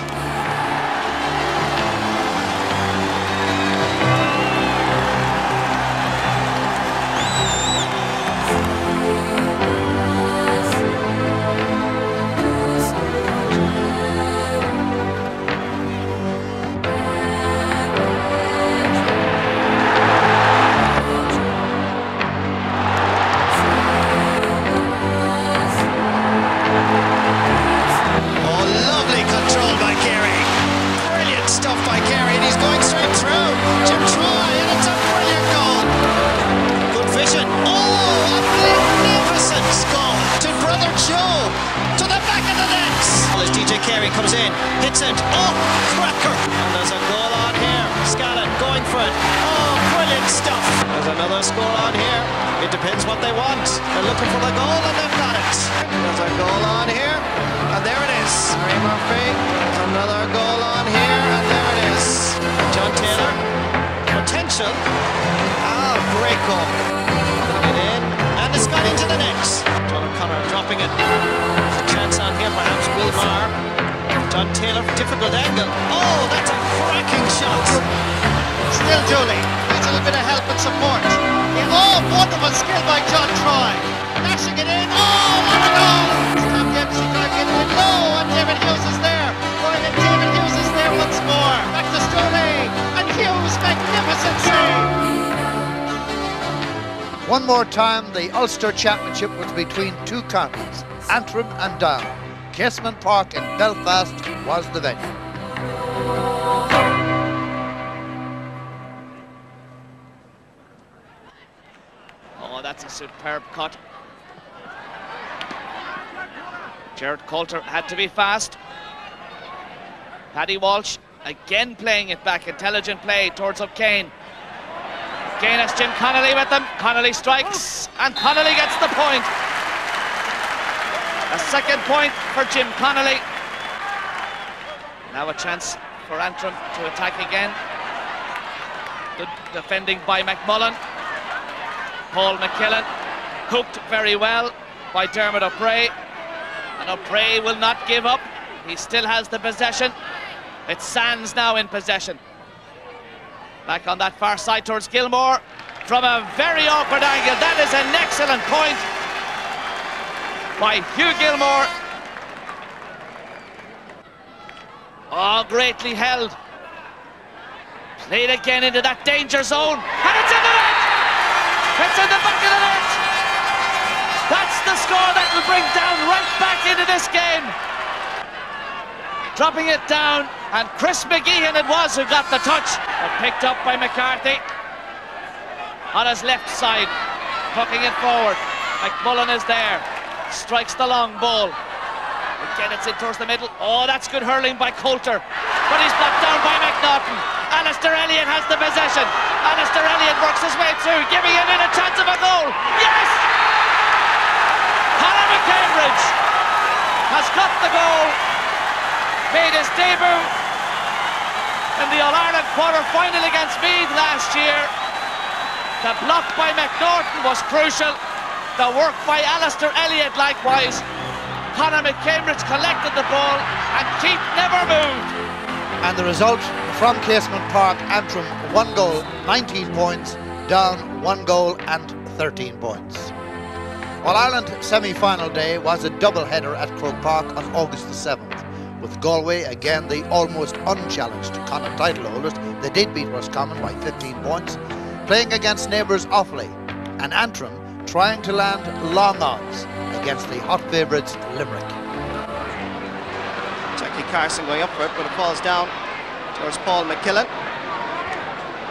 Comes in, hits it, oh, cracker! And there's a goal on here. Scallon going for it. Oh, brilliant stuff. There's another score on here. It depends what they want. They're looking for the goal and they've got it. There's a goal on here, and there it is. Ray Murphy, another goal on here, and there it is. John Taylor, potential. Ah, great goal. Putting it in, and it's gone into the net. John O'Connor dropping it. There's a chance on here, perhaps Will Marr. John Taylor, difficult angle. Oh, that's a cracking shot. Still Dooley needs a little bit of help and support. Oh, wonderful One more time, the Ulster Championship was between two counties, Antrim and Down. Casement Park in Belfast was the venue. Oh, that's a superb cut. Gerard Coulter had to be fast. Paddy Walsh again playing it back, intelligent play towards O'Kane. Again, it's Jim Connolly with them. Connolly strikes, and Connolly gets the point. A second point for Jim Connolly. Now a chance for Antrim to attack again. Good defending by McMullen. Paul McKillen hooked very well by Dermot O'Prey. And O'Prey will not give up. He still has the possession. It's Sands now in possession. Back on that far side towards Gilmore from a very awkward angle. That is an excellent point by Hugh Gilmore. Oh, greatly held. Played again into that danger zone. And it's in the net! It's in the back of the net! That's the score that will bring Down right back into this game. Dropping it down, and Chris McGeehan it was who got the touch, but picked up by McCarthy on his left side, hooking it forward. McMullen is there, strikes the long ball. Again, it's in towards the middle. Oh, that's good hurling by Coulter, but he's blocked down by McNaughton. Alistair Elliott has the possession. Alistair Elliott works his way through, giving him in a chance of a goal. Yes! Conor McCambridge has got the goal. Made his debut in the All-Ireland quarter-final against Meath last year. The block by McNaughton was crucial. The work by Alistair Elliott likewise. Conor McCambridge collected the ball and Keith never moved. And the result from Casement Park, Antrim 1 goal, 19 points, Down 1 goal and 13 points. All-Ireland semi-final day was a double-header at Croke Park on August the 7th. With Galway, again the almost unchallenged Connacht title holders, they did beat Roscommon by 15 points, playing against neighbours Offaly, and Antrim trying to land long odds against the hot favourites Limerick. Jackie Carson going up for it, but it falls down towards Paul McKillen.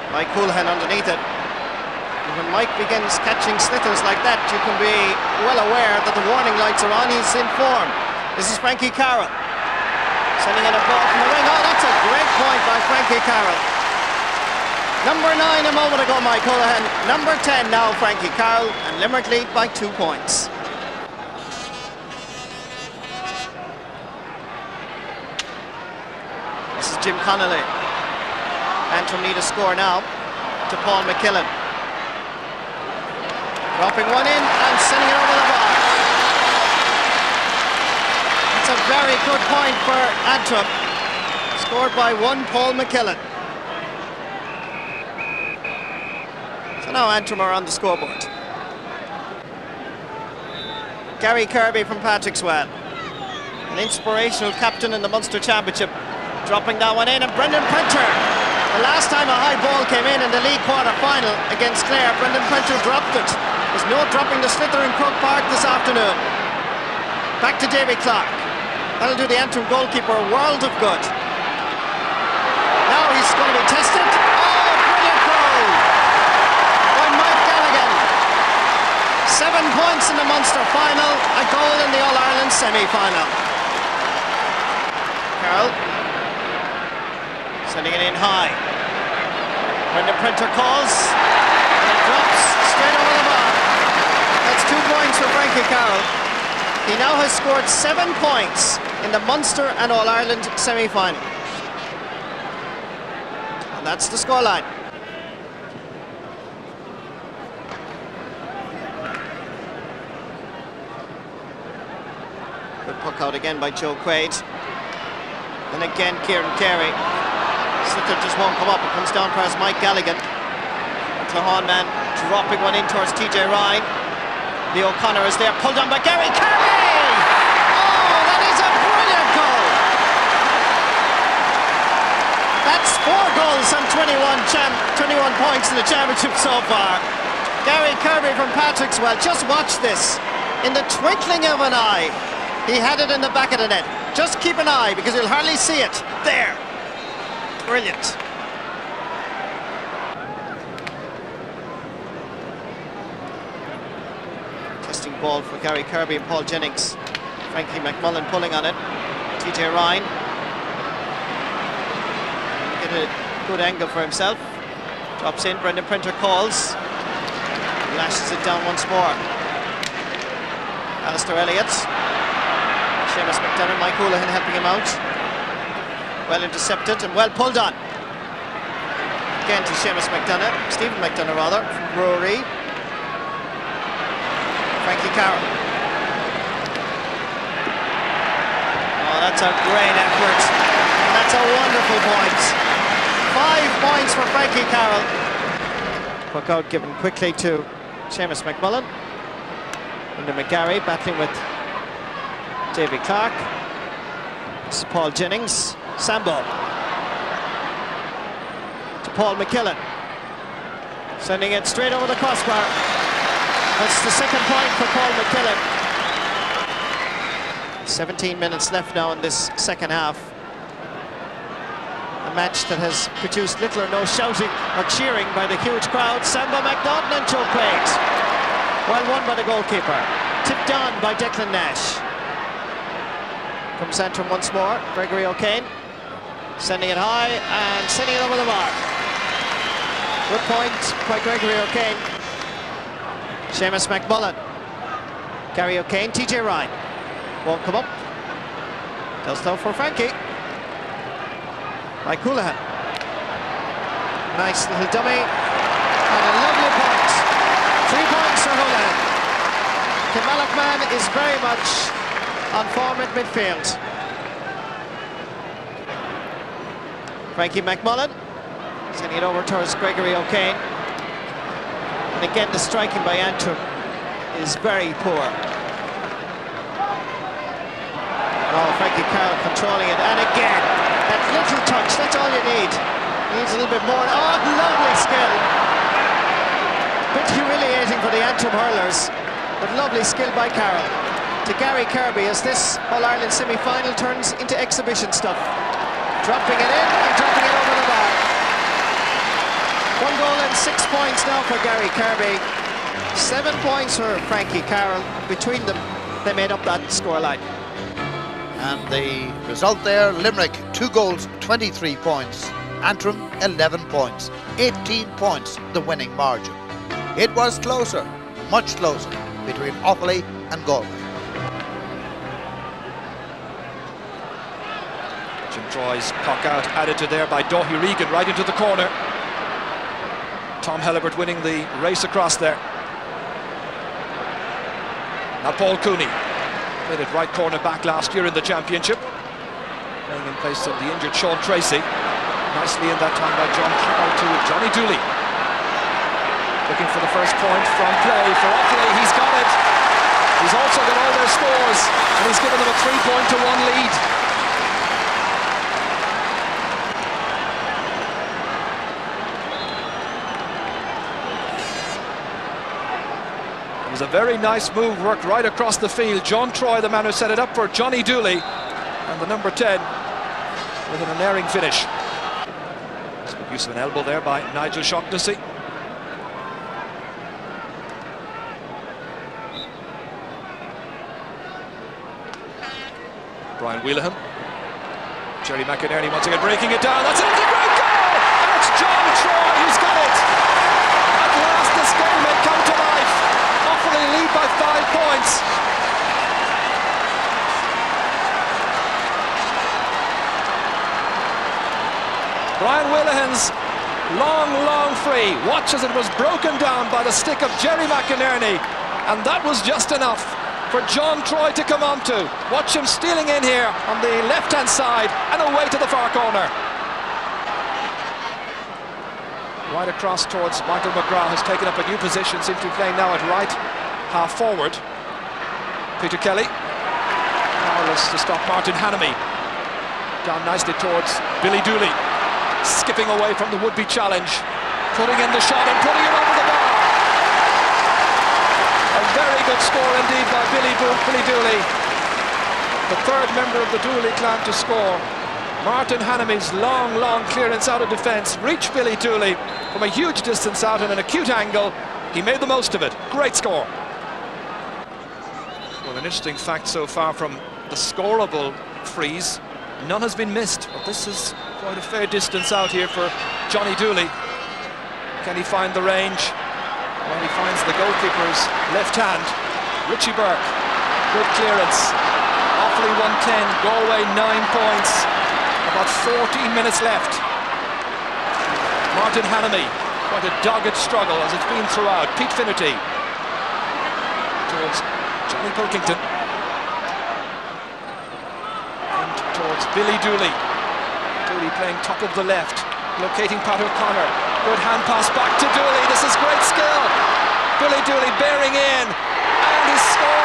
Mike Houlihan underneath it. And when Mike begins catching slitters like that, you can be well aware that the warning lights are on. He's in form. This is Frankie Carroll. Sending in a ball from the wing. Oh, that's a great point by Frankie Carroll. Number 9 a moment ago, Mike Houlihan. Number 10 now, Frankie Carroll. And Limerick lead by 2 points. This is Jim Connolly. Antrim need a score now to Paul McKillen. Dropping one in and sending it over the bar. A very good point for Antrim, scored by one Paul McKillen. So now Antrim are on the scoreboard. Gary Kirby from Patrickswell, an inspirational captain in the Munster Championship, dropping that one in, and Brendan Printer. The last time a high ball came in the league quarter-final against Clare, Brendan Printer dropped it. There's no dropping the sliotar in Croke Park this afternoon. Back to Davy Clark. That'll do the Antrim goalkeeper a world of good. Now he's going to be tested. Oh, brilliant goal by Mike Galligan. 7 points in the Munster final, a goal in the All-Ireland semi-final. Carroll sending it in high. Brendan Printer calls, and it drops straight over the bar. That's 2 points for Frankie Carroll. He now has scored 7 points in the Munster and All-Ireland semi-final. And that's the scoreline. Good puck out again by Joe Quaid. And again Kieran Carey. Sliotar just won't come up. It comes down past Mike Galligan. Clahon man dropping one in towards TJ Ryan. The O'Connor is there, pulled on by Gary Carey! Oh, that is a brilliant goal! That's 4 goals and 21 points in the championship so far. Gary Kirby from Patrick's Well. Just watch this. In the twinkling of an eye, he had it in the back of the net. Just keep an eye because you'll hardly see it. There. Brilliant. Testing ball for Gary Kirby and Paul Jennings. Frankie McMullen pulling on it. TJ Ryan. Get a good angle for himself. Drops in. Brendan Printer calls. Lashes it down once more. Alistair Elliott. Seamus McDonough, Mike Houlihan helping him out. Well intercepted and well pulled on. Again to Seamus McDonough, Stephen McDonough rather, from Brewery. Frankie Carroll. Oh, that's a great effort. And that's a wonderful point. 5 points for Frankie Carroll. Puck out given quickly to Seamus McMullen. Under McGarry battling with Davy Clark. This is Paul Jennings. Sambo. To Paul McKillen. Sending it straight over the crossbar. That's the second point for Paul McKillen. 17 minutes left now in this second half. A match that has produced little or no shouting or cheering by the huge crowd. Sambo McNaughton and Joe Craig. Well won by the goalkeeper. Tipped on by Declan Nash. Comes Antrim once more. Gregory O'Kane. Sending it high and sending it over the bar. Good point by Gregory O'Kane. Seamus McMullen. Gary O'Kane. TJ Ryan. Won't come up. Does though for Frankie. Mike Houlihan. Nice little dummy. And a lovely point. 3 points for Houlihan. Kilmallock man is very much on form at midfield. Frankie McMullen sending it over towards Gregory O'Kane. And again, the striking by Antrim is very poor. Oh, Frankie Carroll controlling it. And again, that little touch, that's all you need. Needs a little bit more. Oh, lovely skill. Bit humiliating for the Antrim hurlers, but lovely skill by Carroll. To Gary Kirby as this All-Ireland semi-final turns into exhibition stuff. Dropping it in and dropping it over the bar. 1 goal and 6 points now for Gary Kirby. 7 points for Frankie Carroll. Between them, they made up that scoreline. And the result there, Limerick 2 goals, 23 points. Antrim 11 points, 18 points the winning margin. It was closer, much closer, between Offaly and Galway. Jim Troy's puck out, added to there by Daithí Regan, right into the corner. Tom Helibert winning the race across there. Now Paul Cooney played at right corner back last year in the championship, playing in place of the injured Sean Tracy. Nicely in that time by John Carroll to Johnny Dooley. Looking for the first point from play for Offaly. He's got it. He's also got all their scores, and he's given them a 3-1 lead. It was a very nice move, worked right across the field. John Troy, the man who set it up for Johnny Dooley, and the number 10 with an unerring finish. Use of an elbow there by Nigel Shaughnessy. Brian Wheelahan. Jerry McInerney once again breaking it down. That's another great goal! And it's John Troy who's got it! At last this game may come to life. Offaly lead by 5 points. Brian Wheelahan's long free. Watch as it was broken down by the stick of Jerry McInerney. And that was just enough for John Troy to come onto. Watch him stealing in here on the left-hand side and away to the far corner. Right across towards Michael McGrath, who's taken up a new position, seems to be playing now at right half forward. Peter Kelly, powerless to stop Martin Hanamy. Down nicely towards Billy Dooley, skipping away from the would-be challenge, putting in the shot and putting it over the bar. Very good score indeed by Billy Dooley. The third member of the Dooley clan to score. Martin Hannemy's long clearance out of defence reached Billy Dooley from a huge distance out in an acute angle. He made the most of it. Great score. Well, an interesting fact so far from the scoreable freeze, none has been missed, but this is quite a fair distance out here for Johnny Dooley. Can he find the range? Well, he finds the goalkeeper's left hand. Richie Burke, good clearance. Offaly 110, Galway 9 points. About 14 minutes left. Martin Hannamy, quite a dogged struggle as it's been throughout. Pete Finnerty towards Johnny Pilkington. And towards Billy Dooley. Dooley playing top of the left, locating Pat O'Connor. Good hand pass back to Dooley. This is great skill. Billy Dooley bearing in, and he scored.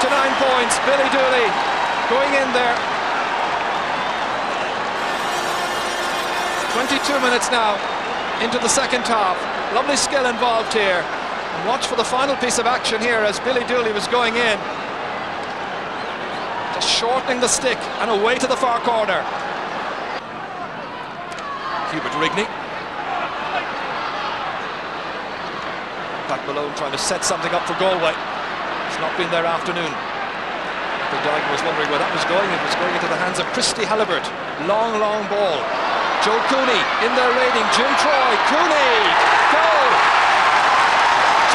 To 9 points, Billy Dooley going in there. 22 minutes now into the second half. Lovely skill involved here. And watch for the final piece of action here as Billy Dooley was going in. Just shortening the stick and away to the far corner. Hubert Rigney. Pat Malone trying to set something up for Galway. It's not been their afternoon. The Dyke was wondering where that was going. It was going into the hands of Christy Halliburtt. Long ball. Joe Cooney in there raiding. Jim Troy. Cooney! Goal!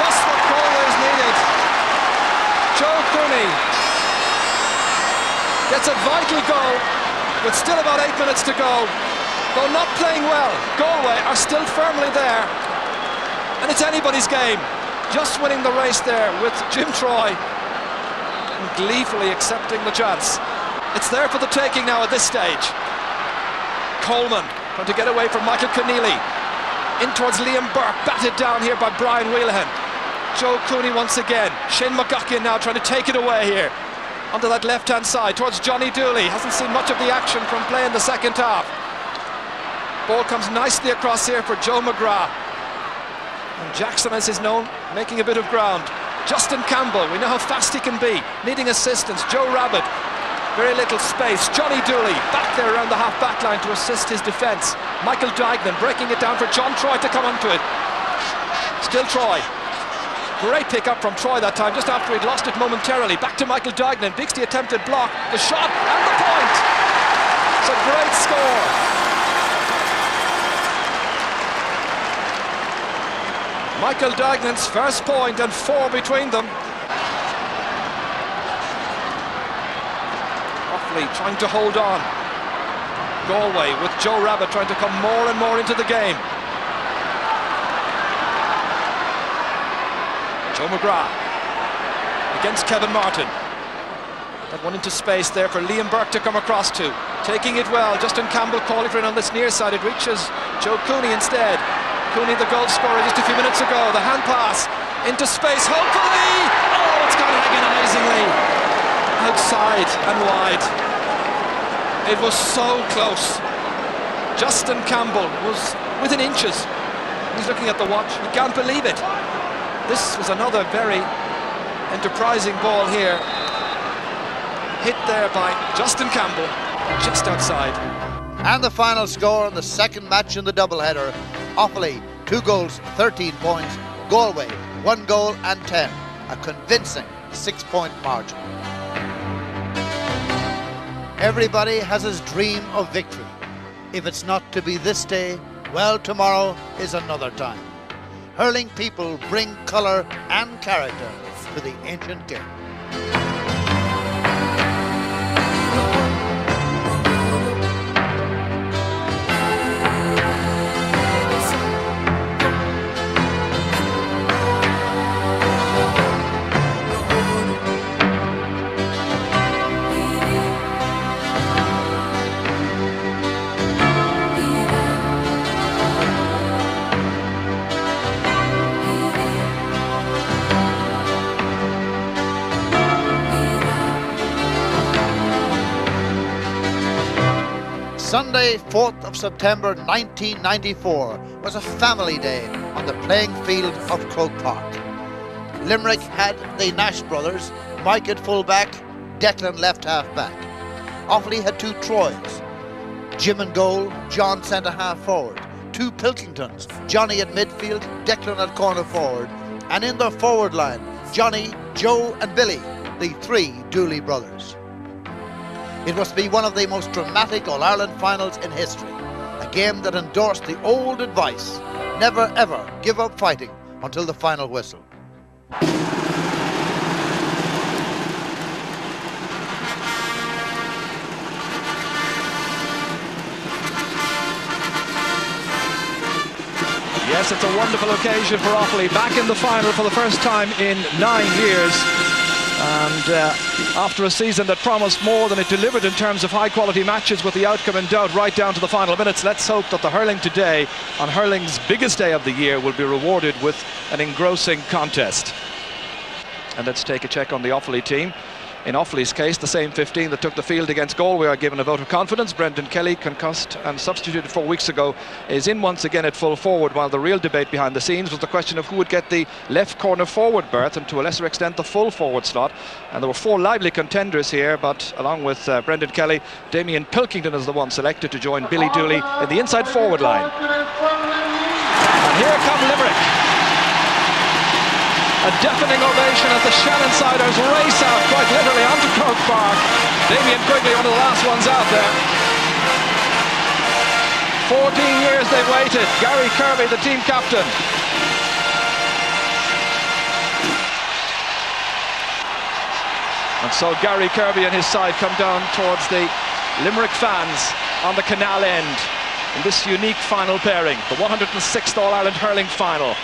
Just what Galway's needed. Joe Cooney gets a vital goal with still about 8 minutes to go. Though not playing well, Galway are still firmly there. And it's anybody's game. Just winning the race there with Jim Troy and gleefully accepting the chance. It's there for the taking now at this stage. Coleman trying to get away from Michael Keneally. In towards Liam Burke, batted down here by Brian Wheelahan. Joe Cooney once again. Shane McGuckin now trying to take it away here. Onto that left-hand side towards Johnny Dooley. Hasn't seen much of the action from play in the second half. Ball comes nicely across here for Joe McGrath. And Jackson, as is known, making a bit of ground. Justin Campbell, we know how fast he can be, needing assistance. Joe Rabbit, very little space. Johnny Dooley, back there around the half-back line to assist his defence. Michael Duignan breaking it down for John Troy to come onto it. Still Troy. Great pick up from Troy that time, just after he'd lost it momentarily. Back to Michael Duignan, beats the attempted block, the shot, and the point! It's a great score. Michael Duignan's first point and 4 between them. Offaly trying to hold on. Galway with Joe Rabbit trying to come more and more into the game. Joe McGrath against Kevin Martin. That one into space there for Liam Burke to come across to. Taking it well, Justin Campbell calling for it on this near side. It reaches Joe Cooney instead. Cooney, the goal scorer just a few minutes ago. The hand pass into space, hopefully! Oh, it's gone agonisingly. Outside and wide. It was so close. Justin Campbell was within inches. He's looking at the watch. He can't believe it. This was another very enterprising ball here. Hit there by Justin Campbell, just outside. And the final score in the second match in the doubleheader. Offaly, 2 goals, 13 points. Galway, 1 goal and 10. A convincing 6-point margin. Everybody has his dream of victory. If it's not to be this day, well, tomorrow is another time. Hurling people bring colour and character to the ancient game. Sunday, 4th of September 1994 was a family day on the playing field of Croke Park. Limerick had the Nash brothers, Mike at full-back, Declan left half-back. Offaly had two Troys, Jim in goal, John centre-half forward, two Pilkingtons, Johnny at midfield, Declan at corner forward, and in their forward line, Johnny, Joe and Billy, the three Dooley brothers. It was to be one of the most dramatic All-Ireland finals in history, a game that endorsed the old advice, never ever give up fighting until the final whistle. Yes, it's a wonderful occasion for Offaly, back in the final for the first time in 9 years. And after a season that promised more than it delivered in terms of high-quality matches, with the outcome in doubt right down to the final minutes, let's hope that the hurling today, on hurling's biggest day of the year, will be rewarded with an engrossing contest. And let's take a check on the Offaly team. In Offaly's case, the same 15 that took the field against Galway are given a vote of confidence. Brendan Kelly, concussed and substituted 4 weeks ago, is in once again at full forward, while the real debate behind the scenes was the question of who would get the left corner forward berth, and to a lesser extent the full forward slot. And there were 4 lively contenders here, but along with Brendan Kelly, Damien Pilkington is the one selected to join Billy Dooley in the inside forward line. And here come Limerick. A deafening ovation as the Shannonsiders race out, quite literally, onto Croke Park. Damien Quigley, one of the last ones out there. 14 years they've waited. Gary Kirby, the team captain. And so Gary Kirby and his side come down towards the Limerick fans on the canal end in this unique final pairing, the 106th All-Ireland hurling final.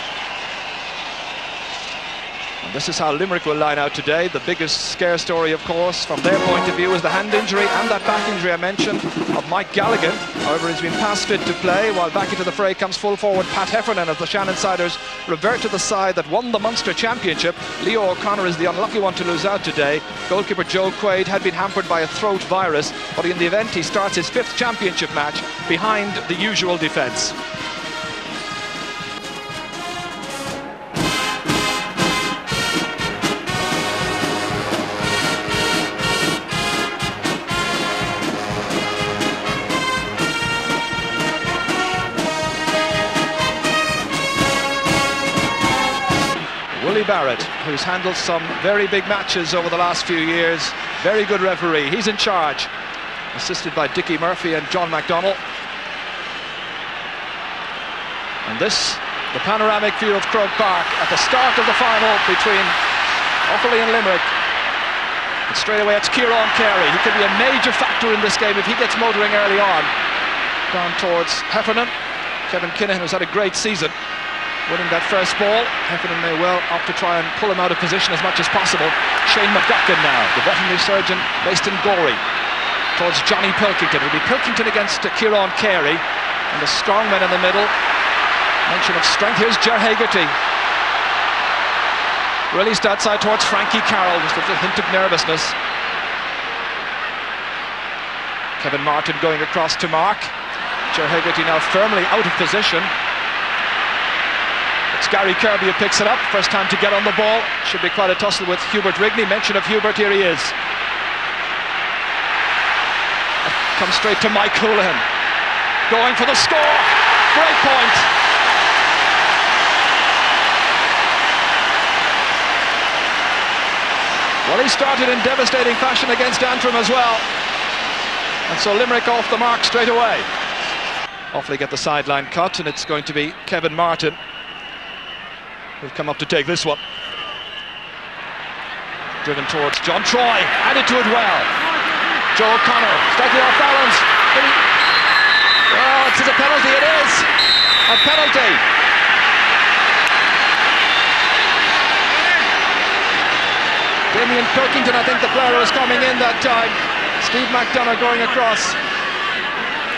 And this is how Limerick will line out today. The biggest scare story, of course, from their point of view, is the hand injury and that back injury I mentioned of Mike Galligan. However, he's been past fit to play, while back into the fray comes full forward Pat Heffernan as the Shannonsiders revert to the side that won the Munster Championship. Leo O'Connor is the unlucky one to lose out today. Goalkeeper Joe Quaid had been hampered by a throat virus, but in the event he starts his 5th championship match behind the usual defence. Barrett, who's handled some very big matches over the last few years, very good referee. He's in charge, assisted by Dickie Murphy and John McDonnell. And this, the panoramic view of Croke Park at the start of the final between Offaly and Limerick. And straight away it's Kieran Carey. He could be a major factor in this game if he gets motoring early on. Down towards Heffernan. Kevin Kinahan has had a great season, winning that first ball. Heffernan may well opt to try and pull him out of position as much as possible. Shane McGuckin now, the veterinary surgeon based in Gorey, towards Johnny Pilkington. It'll be Pilkington against Kieran Carey, and the strong men in the middle. Mention of strength. Here's Ger Hegarty. Released outside towards Frankie Carroll, just a little hint of nervousness. Kevin Martin going across to Mark. Ger Hegarty now firmly out of position. It's Gary Kirby who picks it up. First time to get on the ball. Should be quite a tussle with Hubert Rigney. Mention of Hubert, here he is. Comes straight to Mike Houlihan. Going for the score. Great point. Well, he started in devastating fashion against Antrim as well. And so Limerick off the mark straight away. Offaly get the sideline cut, and it's going to be Kevin Martin who'll come up to take this one. Driven towards John Troy, added to it well. Joe O'Connor, slightly off balance. Oh, it's a penalty, it is! A penalty! Damien Pilkington, I think the player was coming in that time. Steve McDonough going across.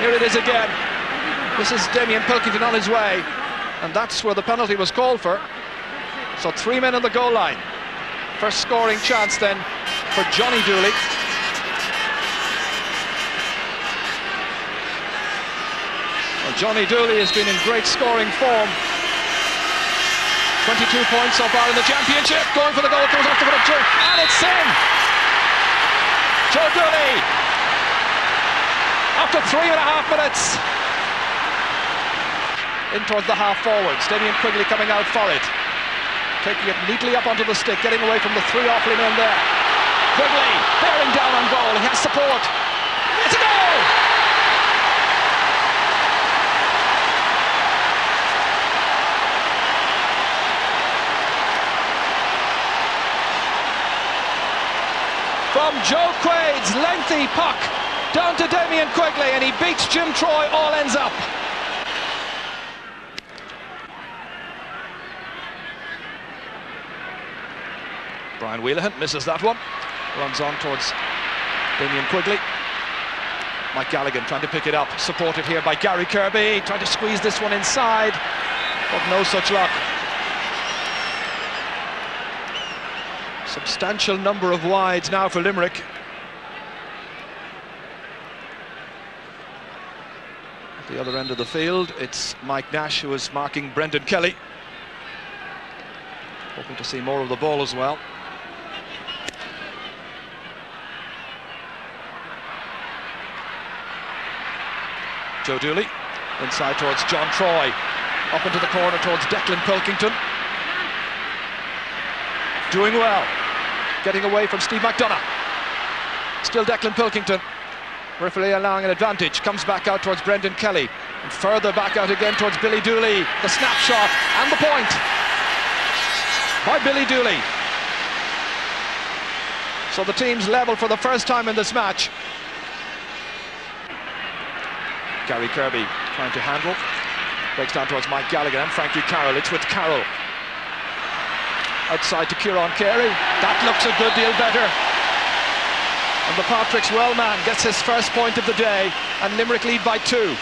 Here it is again. This is Damien Pilkington on his way, and that's where the penalty was called for. So 3 men on the goal line. First scoring chance then for Johnny Dooley. Johnny Dooley has been in great scoring form. 22 points so far in the championship. Going for the goal, comes off the foot of Joe, and it's in! Joe Dooley, after 3.5 minutes, in towards the half forwards. Damien Quigley coming out for it, taking it neatly up onto the stick, getting away from the 3 Offaly men there. Quigley bearing down on goal, he has support. It's a goal! From Joe Quaid's lengthy puck down to Damien Quigley, and he beats Jim Troy, all ends up. Brian Wheelahan misses that one, runs on towards Damien Quigley. Mike Gallagher trying to pick it up, supported here by Gary Kirby, trying to squeeze this one inside, but no such luck. Substantial number of wides now for Limerick. At the other end of the field, it's Mike Nash who is marking Brendan Kelly. Hoping to see more of the ball as well. Joe Dooley inside towards John Troy, up into the corner towards Declan Pilkington. Doing well, getting away from Steve McDonough. Still Declan Pilkington, referee allowing an advantage, comes back out towards Brendan Kelly, and further back out again towards Billy Dooley. The snapshot and the point by Billy Dooley. So the team's level for the first time in this match. Gary Kirby trying to handle, breaks down towards Mike Gallagher and Frankie Carroll. It's with Carroll outside to Kieran Carey. That looks a good deal better, and the Patrick's well man gets his first point of the day, and Limerick lead by 2.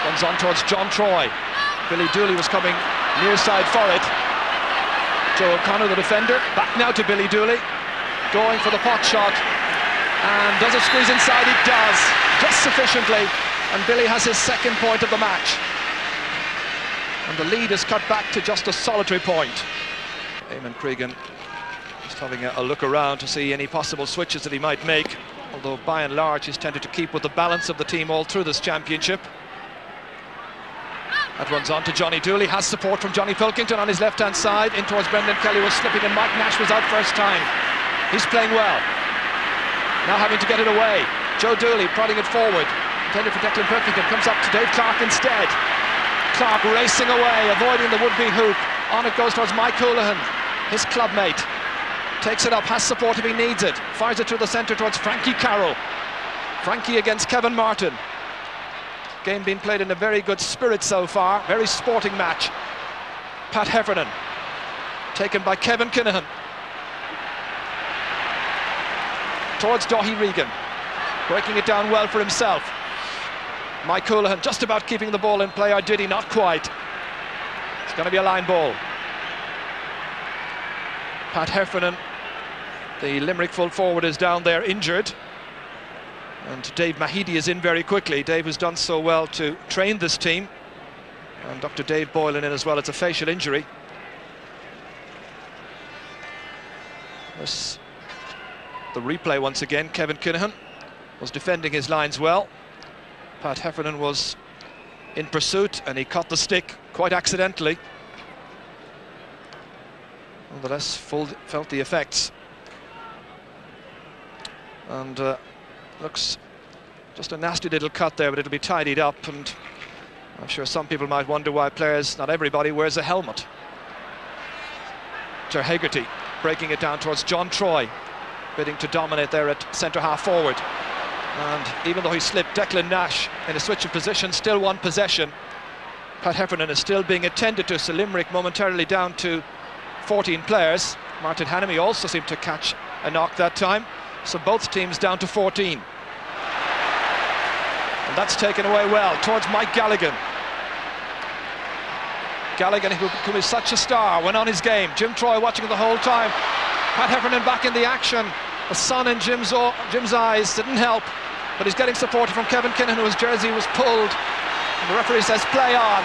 Runs on towards John Troy. Billy Dooley was coming near side for it. Joe O'Connor, the defender, back now to Billy Dooley, going for the pot shot. And does it squeeze inside? It does, just sufficiently, and Billy has his second point of the match. And the lead is cut back to just a solitary point. Eamon Cregan just having a look around to see any possible switches that he might make, although by and large he's tended to keep with the balance of the team all through this championship. That runs on to Johnny Dooley, has support from Johnny Pilkington on his left-hand side, in towards Brendan Kelly, was slipping, and Mike Nash was out first time. He's playing well. Now having to get it away. Joe Dooley prodding it forward. Intended for Declan Pilkington, comes up to Dave Clark instead. Clark racing away, avoiding the would-be hoop. On it goes towards Mike Houlihan, his clubmate. Takes it up, has support if he needs it. Fires it through the centre towards Frankie Carroll. Frankie against Kevin Martin. Game being played in a very good spirit so far. Very sporting match. Pat Heffernan, taken by Kevin Kinahan. Towards Daithí Regan, breaking it down well for himself. Mike Houlihan just about keeping the ball in play, or did he? Not quite. It's going to be a line ball. Pat Heffernan, the Limerick full forward, is down there injured, and Dave Mahidi is in very quickly. Dave has done so well to train this team, and Dr. Dave Boylan in as well. It's a facial injury. The replay once again. Kevin Kinahan was defending his lines well. Pat Heffernan was in pursuit, and he caught the stick quite accidentally. Nonetheless, felt the effects. And looks just a nasty little cut there, but it'll be tidied up, and I'm sure some people might wonder why players, not everybody, wears a helmet. Ger Hegarty breaking it down towards John Troy, bidding to dominate there at centre half forward. And even though he slipped, Declan Nash in a switch of position, still one possession. Pat Heffernan is still being attended to, so Limerick momentarily down to 14 players. Martin Hannamy also seemed to catch a knock that time, so both teams down to 14. And that's taken away well towards Mike Gallagher. Gallagher, who is such a star, went on his game. Jim Troy watching the whole time. Pat Heffernan back in the action. The sun in Jim's eyes didn't help. but he's getting support from Kevin Kinnan, whose jersey was pulled. And the referee says play on.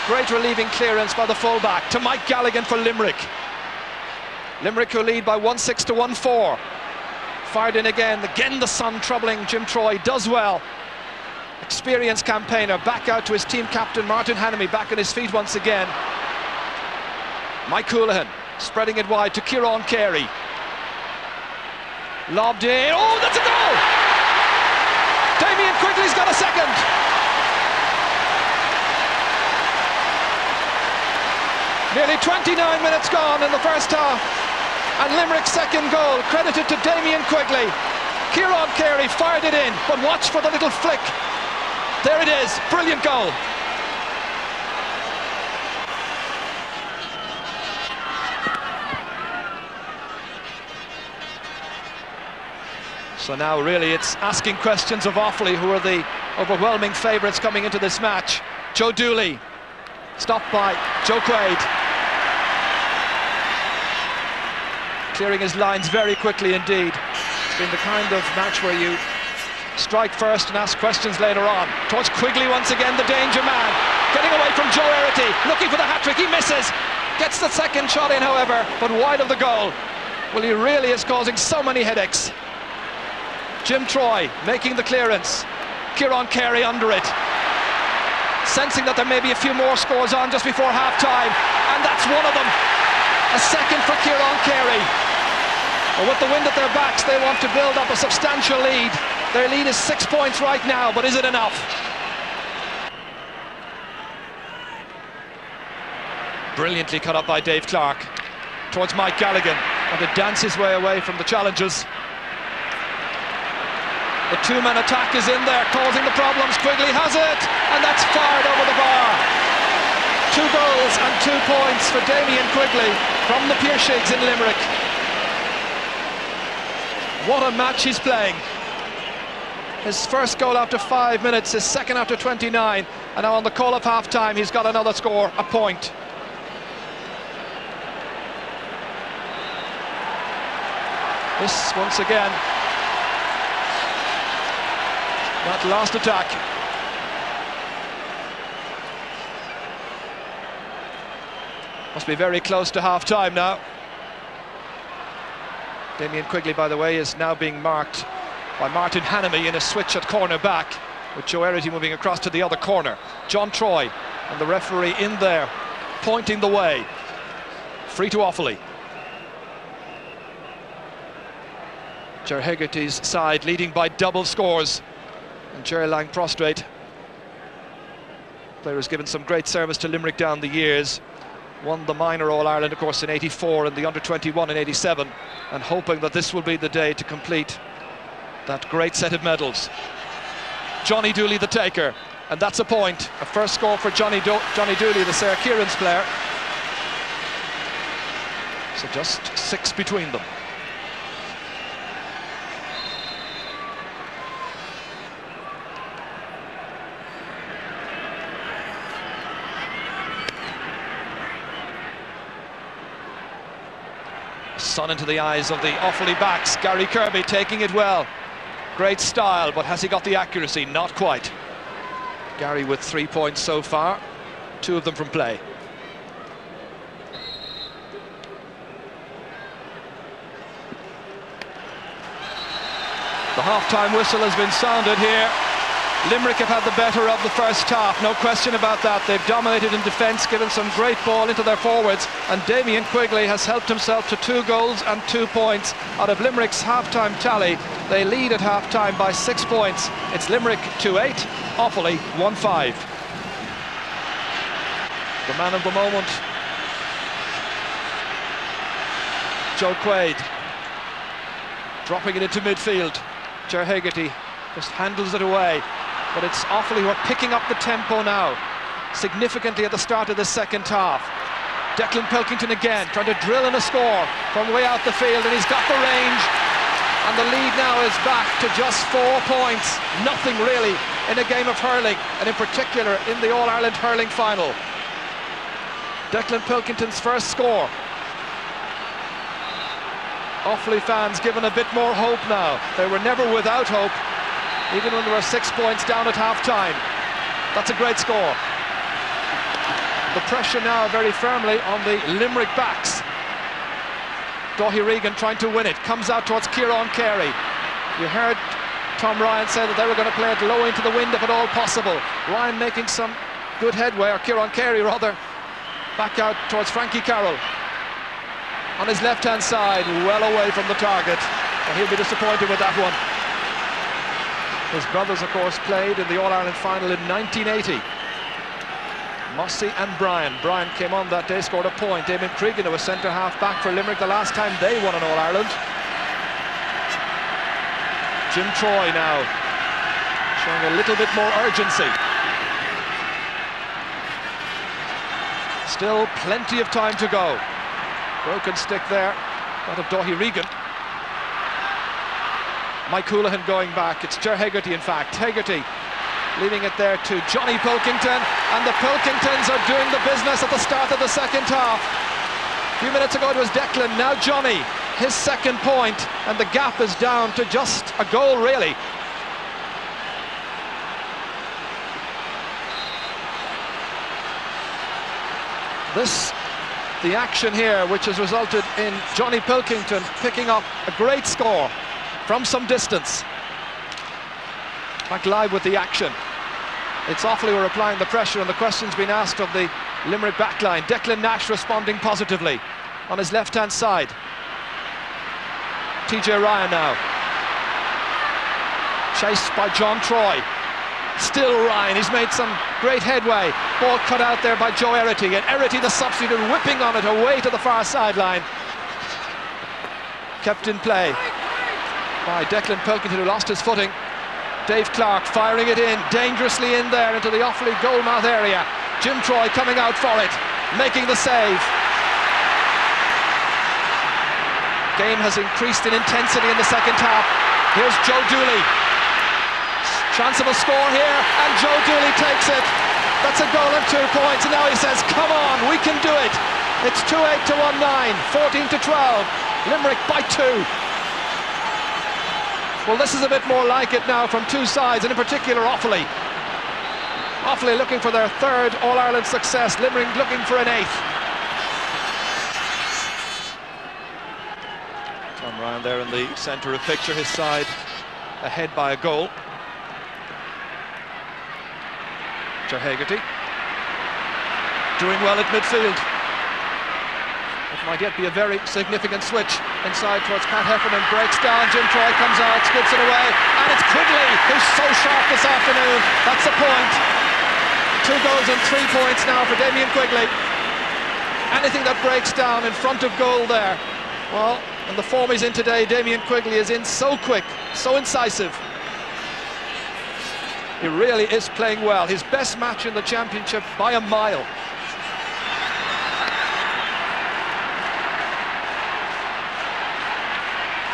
Great relieving clearance by the fullback to Mike Galligan for Limerick. Limerick who lead by 1-6 to 1-4. Fired in again the sun troubling Jim Troy, does well. Experienced campaigner, back out to his team captain Martin Hannamy, back on his feet once again. Mike Houlihan spreading it wide to Kieran Carey. Lobbed in, oh, that's a goal! Damien Quigley's got a second. Nearly 29 minutes gone in the first half, and Limerick's second goal credited to Damien Quigley. Kieran Carey fired it in, but watch for the little flick. There it is, brilliant goal. So now really it's asking questions of Offaly, who are the overwhelming favourites coming into this match. Joe Dooley, stopped by Joe Quaid. Clearing his lines very quickly indeed. It's been the kind of match where you strike first and ask questions later on. Towards Quigley once again, the danger man. Getting away from Joe Erity, looking for the hat-trick, he misses. Gets the second shot in, however, but wide of the goal. Well, he really is causing so many headaches. Jim Troy making the clearance. Kieran Carey under it. Sensing that there may be a few more scores on just before half-time, and that's one of them. A second for Kieran Carey. Well, with the wind at their backs, they want to build up a substantial lead. Their lead is 6 points right now, but is it enough? Brilliantly cut up by Dave Clark. Towards Mike Galligan, and to dance his way away from the challenges. The two-man attack is in there, causing the problems. Quigley has it, and that's fired over the bar. 2 goals and 2 points for Damien Quigley from the Piershigs in Limerick. What a match he's playing. His first goal after 5 minutes, his second after 29, and now on the call of half-time he's got another score, a point. This once again, that last attack. Must be very close to half-time now. Damien Quigley, by the way, is now being marked by Martin Hannamy in a switch at corner back, with Joe Erity moving across to the other corner. John Troy and the referee in there, pointing the way. Free to Offaly. Ger Hegarty's side leading by double scores. And Jerry Lang prostrate. Player has given some great service to Limerick down the years. Won the minor All-Ireland, of course, in '84 and the under-21 in '87. And hoping that this will be the day to complete that great set of medals. Johnny Dooley the taker. And that's a point. A first score for Johnny Dooley, the Sarah Kieran's player. So just 6 between them. Sun into the eyes of the Offaly backs. Gary Kirby taking it well. Great style, but has he got the accuracy? Not quite. Gary with 3 points so far, 2 of them from play. The half-time whistle has been sounded here. Limerick have had the better of the first half, no question about that. They've dominated in defence, given some great ball into their forwards, and Damien Quigley has helped himself to 2 goals and 2 points out of Limerick's half-time tally. They lead at half-time by 6 points. It's Limerick 2-8, Offaly 1-5. The man of the moment, Joe Quaid, dropping it into midfield. Ger Hegarty just handles it away. But it's Offaly who are picking up the tempo now, significantly at the start of the second half. Declan Pilkington again, trying to drill in a score from way out the field, and he's got the range. And the lead now is back to just 4 points. Nothing really in a game of hurling, and in particular in the All-Ireland hurling final. Declan Pilkington's first score. Offaly fans given a bit more hope now. They were never without hope. even when there were 6 points down at half-time. That's a great score. The pressure now very firmly on the Limerick backs. Dáithí Regan trying to win it, comes out towards Ciarán Carey. You heard Tom Ryan say that they were going to play it low into the wind if at all possible. Ryan making some good headway, or Ciarán Carey rather, back out towards Frankie Carroll. On his left-hand side, well away from the target, and he'll be disappointed with that one. His brothers, of course, played in the All-Ireland final in 1980. Mossy and Brian. Brian came on that day, scored a point. Damien Cregan, who was centre-half back for Limerick the last time they won an All-Ireland. Jim Troy now showing a little bit more urgency. Still plenty of time to go. Broken stick there, that of Dáithí Regan. Mike Houlihan going back. It's Ger Hegarty, in fact. Hegarty leaving it there to Johnny Pilkington, and the Pilkingtons are doing the business at the start of the second half. A few minutes ago it was Declan, now Johnny. His second point, and the gap is down to just a goal, really. The action here, which has resulted in Johnny Pilkington picking up a great score from some distance. Back live with the action. It's Offaly were applying the pressure, and the question's been asked of the Limerick backline. Declan Nash responding positively on his left-hand side. TJ Ryan now. Chased by John Troy. Still Ryan, he's made some great headway. Ball cut out there by Joe Erity, and Erity, the substitute, whipping on it away to the far sideline. Kept in play by Declan Pilkington, who lost his footing. Dave Clark firing it in, dangerously in there into the Offaly goalmouth area. Jim Troy coming out for it, making the save. Game has increased in intensity in the second half. Here's Joe Dooley. Chance of a score here, and Joe Dooley takes it. That's a goal and 2 points, and now he says, come on, we can do it. It's 2-8 to 1-9, 14-12. Limerick by 2. Well, this is a bit more like it now from two sides, and in particular Offaly. Offaly looking for their third All-Ireland success, Limerick looking for an 8th. Tom Ryan there in the centre of picture, his side ahead by a goal. Ger Hegarty doing well at midfield. It might yet be a very significant switch inside towards Pat Heffernan, breaks down, Jim Troy comes out, skips it away, and it's Quigley who's so sharp this afternoon. That's a point. 2 goals and 3 points now for Damien Quigley. Anything that breaks down in front of goal there, well, in the form he's in today, Damien Quigley is in so quick, so incisive. He really is playing well. His best match in the championship by a mile.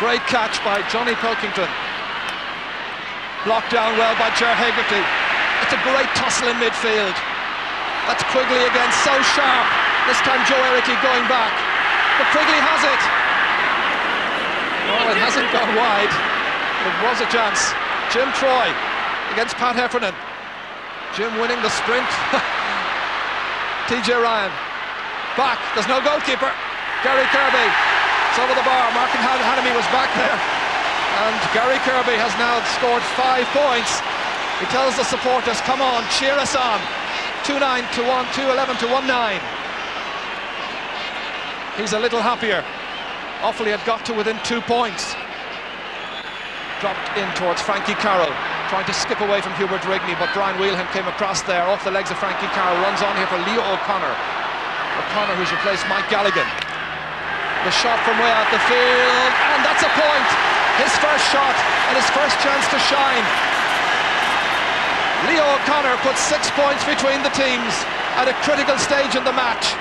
Great catch by Johnny Pilkington. Blocked down well by Ger Hegarty. It's a great tussle in midfield. That's Quigley again, so sharp. This time Joe Erity going back. But Quigley has it. Well, it hasn't gone wide. It was a chance. Jim Troy against Pat Heffernan. Jim winning the sprint. TJ Ryan back, there's no goalkeeper. Gary Kirby, it's over the bar. Martin Hanamy was back there, and Gary Kirby has now scored 5 points. He tells the supporters, come on, cheer us on. 2-9 to 1, 2-11 to 1-9. He's a little happier. Offaly had got to within 2 points. Dropped in towards Frankie Carroll, trying to skip away from Hubert Rigney, but Brian Wheelham came across there off the legs of Frankie Carroll, runs on here for Leo O'Connor. O'Connor, who's replaced Mike Galligan. The shot from way out the field, and that's a point. His first shot and his first chance to shine. Leo O'Connor puts 6 points between the teams at a critical stage in the match.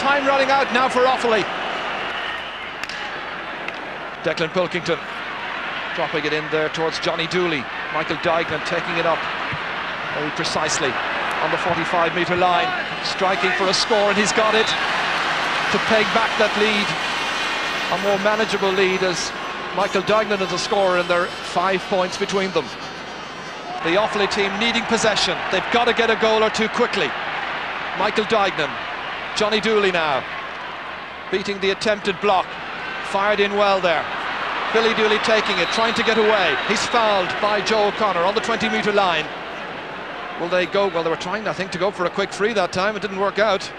Time running out now for Offaly. Declan Pilkington dropping it in there towards Johnny Dooley. Michael Duignan taking it up very precisely on the 45-metre line, striking for a score, and he's got it to peg back that lead, a more manageable lead, as Michael Duignan is a scorer and there are 5 points between them. The Offaly team needing possession. They've got to get a goal or two quickly. Michael Duignan, Johnny Dooley now, beating the attempted block. Fired in well there. Billy Dooley taking it, trying to get away. He's fouled by Joe O'Connor on the 20-metre line. Will they go? Well, they were trying, I think, to go for a quick free that time. It didn't work out.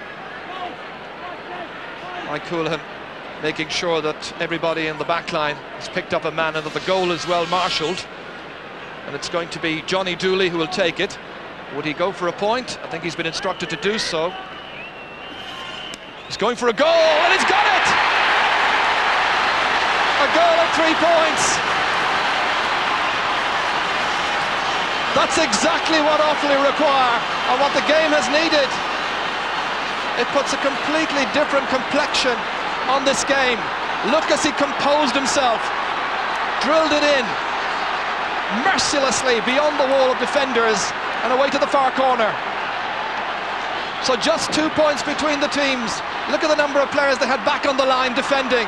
Mike Houlihan making sure that everybody in the back line has picked up a man and that the goal is well marshalled. And it's going to be Johnny Dooley who will take it. Would he go for a point? I think he's been instructed to do so. He's going for a goal, and he's got it! A goal and 3 points. That's exactly what Offaly require and what the game has needed. It puts a completely different complexion on this game. Look as he composed himself, drilled it in mercilessly beyond the wall of defenders and away to the far corner. So just 2 points between the teams. Look at the number of players they had back on the line defending,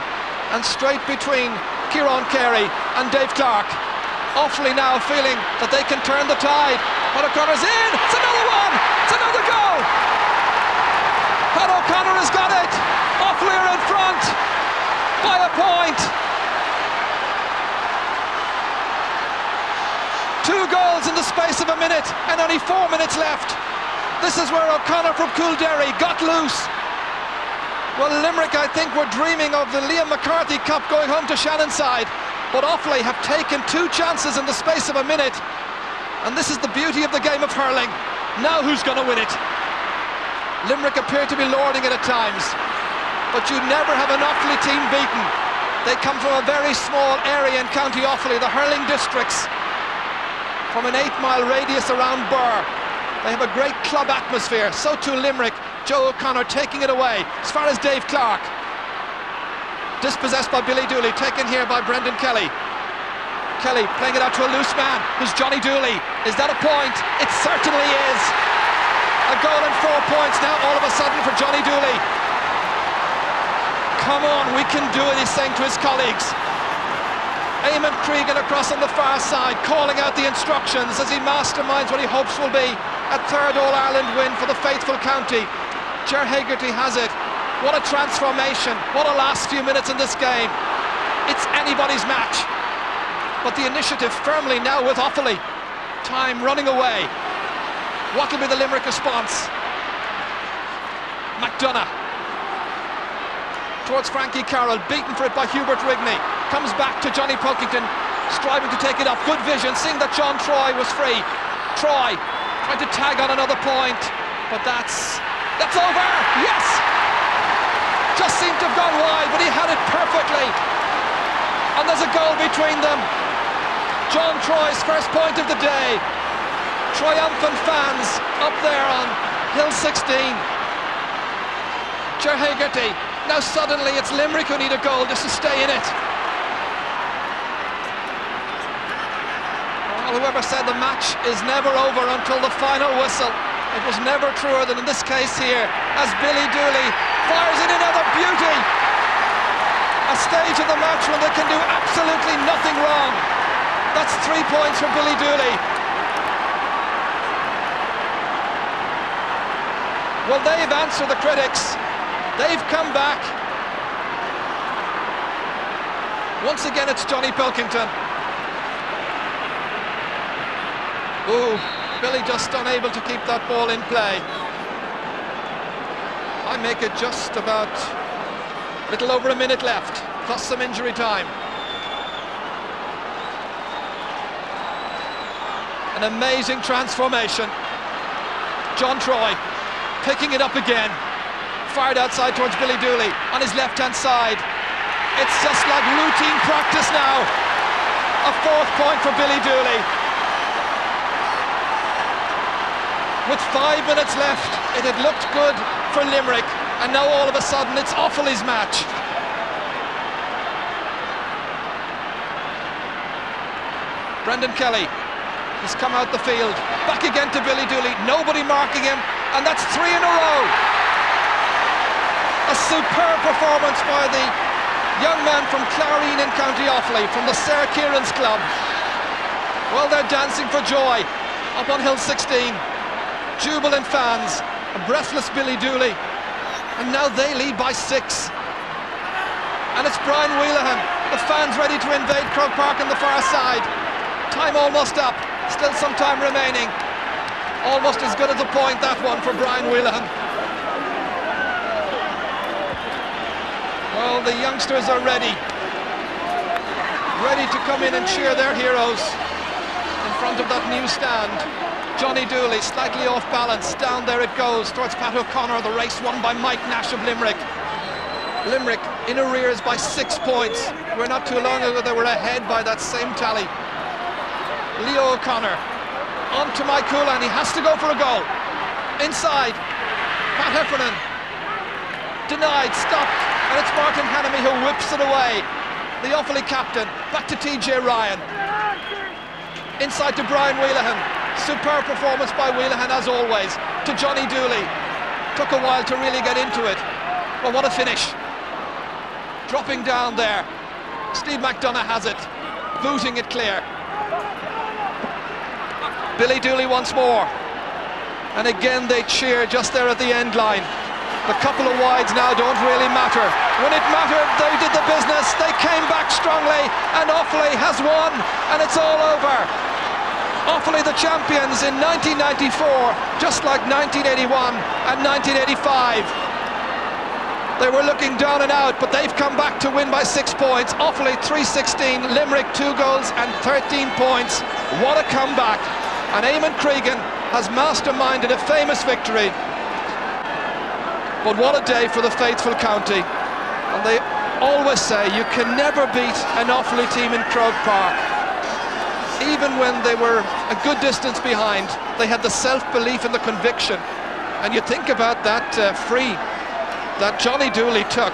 and straight between Kieran Carey and Dave Clark. Offaly now feeling that they can turn the tide. Pat O'Connor's in, it's another one, it's another goal. Pat O'Connor has got it. Offaly are in front by a point. 2 goals in the space of a minute and only 4 minutes left. This is where O'Connor from Coolderry got loose. Well, Limerick, I think, were dreaming of the Liam McCarthy Cup going home to Shannonside, but Offaly have taken 2 chances in the space of a minute, and this is the beauty of the game of hurling. Now who's going to win it? Limerick appear to be lording it at times, but you never have an Offaly team beaten. They come from a very small area in County Offaly, the hurling districts, from an 8-mile radius around Birr. They have a great club atmosphere, so too Limerick. Joe O'Connor taking it away as far as Dave Clark. Dispossessed by Billy Dooley, taken here by Brendan Kelly. Kelly playing it out to a loose man, who's Johnny Dooley. Is that a point? It certainly is. A goal and 4 points now all of a sudden for Johnny Dooley. Come on, we can do it, he's saying to his colleagues. Eamon Cregan across on the far side, calling out the instructions as he masterminds what he hopes will be a 3rd All-Ireland win for the faithful county. Ger Hegarty has it. What a transformation, what a last few minutes in this game. It's anybody's match, but the initiative firmly now with Offaly. Time running away. What will be the Limerick response? McDonagh towards Frankie Carroll, beaten for it by Hubert Rigney. Comes back to Johnny Pilkington, striving to take it up. Good vision, seeing that John Troy was free. Troy trying to tag on another point, but that's over. Yes, just seemed to have gone wide, but he had it perfectly, and there's a goal between them. John Troy's first point of the day. Triumphant fans up there on Hill 16. Ger Hegarty. Now suddenly it's Limerick who need a goal just to stay in it. Well, whoever said the match is never over until the final whistle, it was never truer than in this case here, as Billy Dooley fires in another beauty. A stage of the match when they can do absolutely nothing wrong. That's 3 points for Billy Dooley. Well, they've answered the critics. They've come back. Once again, it's Johnny Pilkington. Ooh, Billy just unable to keep that ball in play. I make it just about a little over a minute left, plus some injury time. An amazing transformation. John Troy picking it up again. Fired outside towards Billy Dooley on his left-hand side. It's just like routine practice now. A 4th point for Billy Dooley. With 5 minutes left, it had looked good for Limerick, and now all of a sudden it's Offaly's match. Brendan Kelly has come out the field, back again to Billy Dooley, nobody marking him, and that's 3 in a row. A superb performance by the young man from Clarine in County Offaly, from the Sarah Kieran's club. Well, they're dancing for joy. up on Hill 16. Jubilant fans, a breathless Billy Dooley, and now they lead by 6. And it's Brian Wheelahan, the fans ready to invade Croke Park on the far side. Time almost up, still some time remaining. Almost as good as a point, that one, for Brian Wheelahan. Well, the youngsters are ready to come in and cheer their heroes in front of that new stand. Johnny Dooley slightly off balance, down there it goes towards Pat O'Connor. The race won by Mike Nash of Limerick. Limerick in arrears by 6 points. We're not too long ago they were ahead by that same tally. Leo O'Connor on to Mike Houlihan, he has to go for a goal. Inside, Pat Heffernan denied, stopped, and it's Martin Hannamy who whips it away. The Offaly captain, back to TJ Ryan. Inside to Brian Wheelahan. Superb performance by Wheelahan as always. To Johnny Dooley. Took a while to really get into it. But what a finish. Dropping down there. Steve McDonough has it. Booting it clear. Billy Dooley once more. And again they cheer just there at the end line. The couple of wides now don't really matter. When it mattered, they did the business. They came back strongly, and Offaly has won, and it's all over. Offaly the champions in 1994, just like 1981 and 1985. They were looking down and out, but they've come back to win by 6 points. Offaly 3-16, Limerick 2 goals and 13 points. What a comeback. And Eamon Cregan has masterminded a famous victory. But what a day for the faithful county. And they always say you can never beat an Offaly team in Croke Park. Even when they were a good distance behind, they had the self-belief and the conviction. And you think about that free that Johnny Dooley took,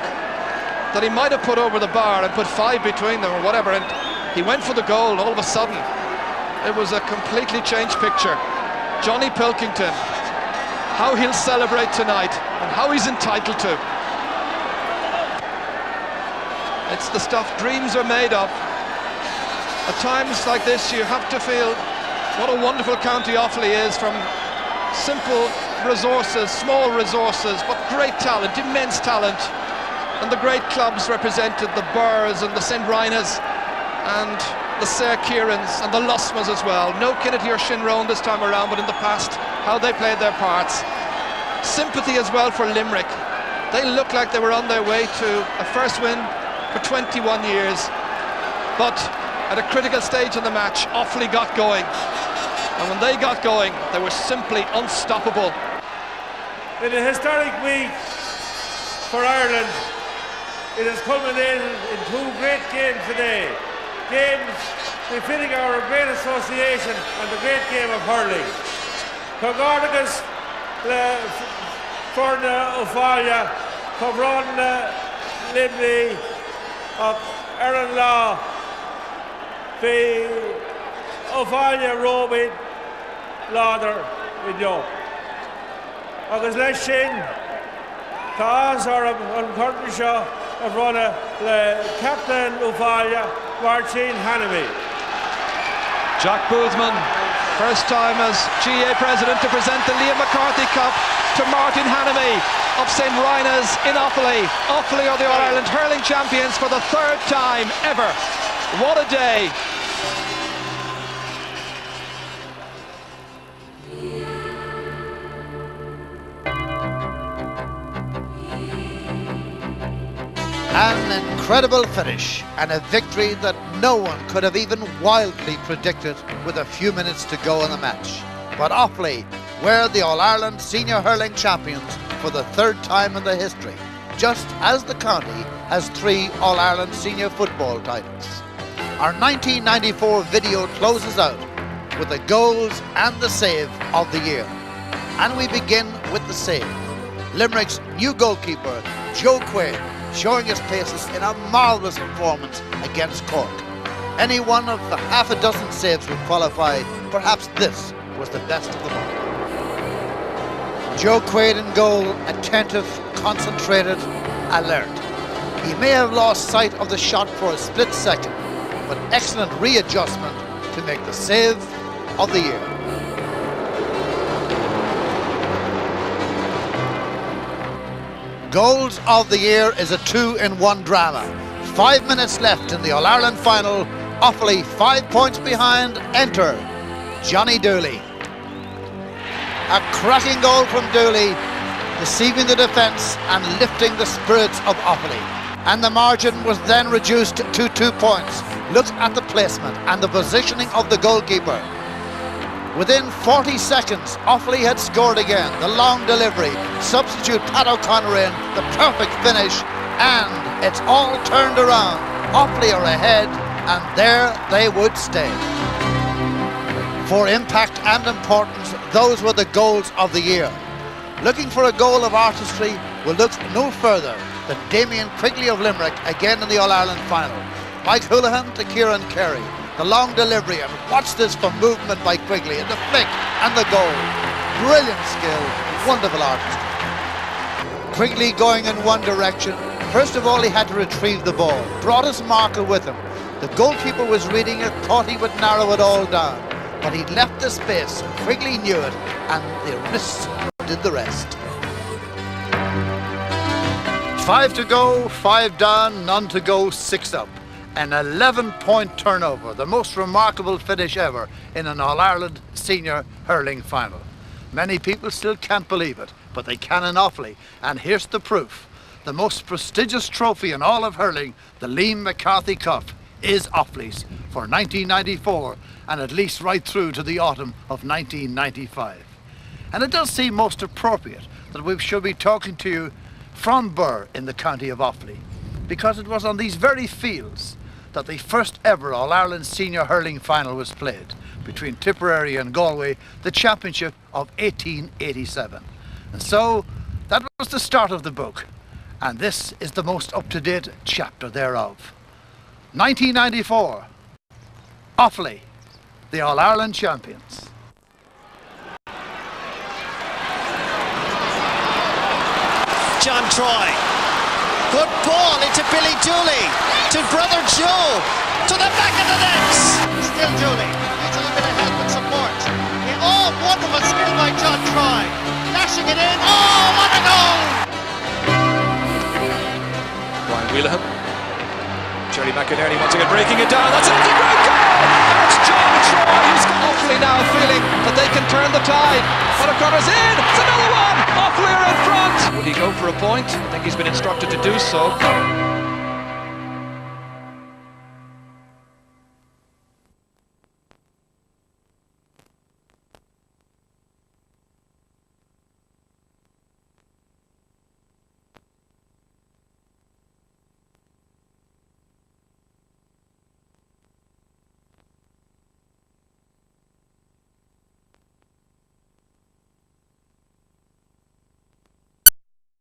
that he might have put over the bar and put 5 between them or whatever, and he went for the goal. All of a sudden it was a completely changed picture. Johnny Pilkington, how he'll celebrate tonight and how he's entitled to. It's the stuff dreams are made of. At times like this you have to feel what a wonderful county Offaly is, from simple resources, small resources, but great talent, immense talent. And the great clubs represented, the Burrs and the St. Rynas and the Sir Kierans and the Lusmas as well. No Kinnity or Shinrone this time around, but in the past, how they played their parts. Sympathy as well for Limerick. They looked like they were on their way to a first win for 21 years. But at a critical stage in the match, Offaly got going. And when they got going, they were simply unstoppable. In a historic week for Ireland, it has culminated in 2 great games today. Games befitting our great association and the great game of hurling. Cogordagus Forna O'Falia, Cobron Limley of Aaron Law, the O'Falia Robin Lauder in York. Agus leis sin, tá ánsar an Courtney seo a bhronna le Captain O'Falia, Martin Hannamy. Jack Boothman, first time as GA president to present the Liam McCarthy Cup to Martin Hannamy of St. Ryna's in Offaly. Offaly are the All-Ireland hurling champions for the 3rd time ever. What a day. An incredible finish and a victory that no one could have even wildly predicted with a few minutes to go in the match. But Offaly were the All-Ireland Senior Hurling Champions for the 3rd time in their history, just as the county has 3 All-Ireland Senior Football titles. Our 1994 video closes out with the goals and the save of the year. And we begin with the save. Limerick's new goalkeeper, Joe Quaid, showing his paces in a marvellous performance against Cork. Any one of the half a dozen saves would qualify. Perhaps this was the best of them all. Joe Quaid in goal, attentive, concentrated, alert. He may have lost sight of the shot for a split second, but excellent readjustment to make the save of the year. Goals of the Year is a 2-in-1 drama. 5 minutes left in the All-Ireland final. Offaly 5 points behind. Enter Johnny Dooley. A cracking goal from Dooley, deceiving the defence and lifting the spirits of Offaly. And the margin was then reduced to 2 points. Look at the placement and the positioning of the goalkeeper. Within 40 seconds, Offaly had scored again. The long delivery, substitute Pat O'Connor in, the perfect finish, and it's all turned around. Offaly are ahead, and there they would stay. For impact and importance, those were the goals of the year. Looking for a goal of artistry, we'll look no further than Damien Quigley of Limerick again in the All-Ireland final. Mike Houlihan to Kieran Carey. The long delivery, and watch this for movement by Quigley, and the flick and the goal. Brilliant skill, wonderful artistry. Quigley going in one direction. First of all, he had to retrieve the ball. Brought his marker with him. The goalkeeper was reading it, thought he would narrow it all down. But he'd left the space. Quigley knew it, and the wrists did the rest. 5 to go, 5 down, none to go, 6 up. An 11-point turnover, the most remarkable finish ever in an All-Ireland senior hurling final. Many people still can't believe it, but they can in Offaly, and here's the proof. The most prestigious trophy in all of hurling, the Liam McCarthy Cup, is Offaly's for 1994, and at least right through to the autumn of 1995. And it does seem most appropriate that we should be talking to you from Birr in the county of Offaly, because it was on these very fields that the first ever All-Ireland senior hurling final was played between Tipperary and Galway, the championship of 1887. And so that was the start of the book, and this is the most up-to-date chapter thereof. 1994, Offaly, the All-Ireland champions. John Troy. Good ball into Billy Dooley, to brother Joe, to the back of the net. Still Dooley, needs a little bit of help and support. Yeah, oh, wonderful skill by John Troy. Dashing it in, oh, what a goal! Brian Wheelahan. Jerry McInerney once again breaking it down. That's a great goal! And it's John Troy who's Offaly now feeling that they can turn the tide. But O'Connor's in, it's another one! Offaly are in front! Would he go for a point? I think he's been instructed to do so.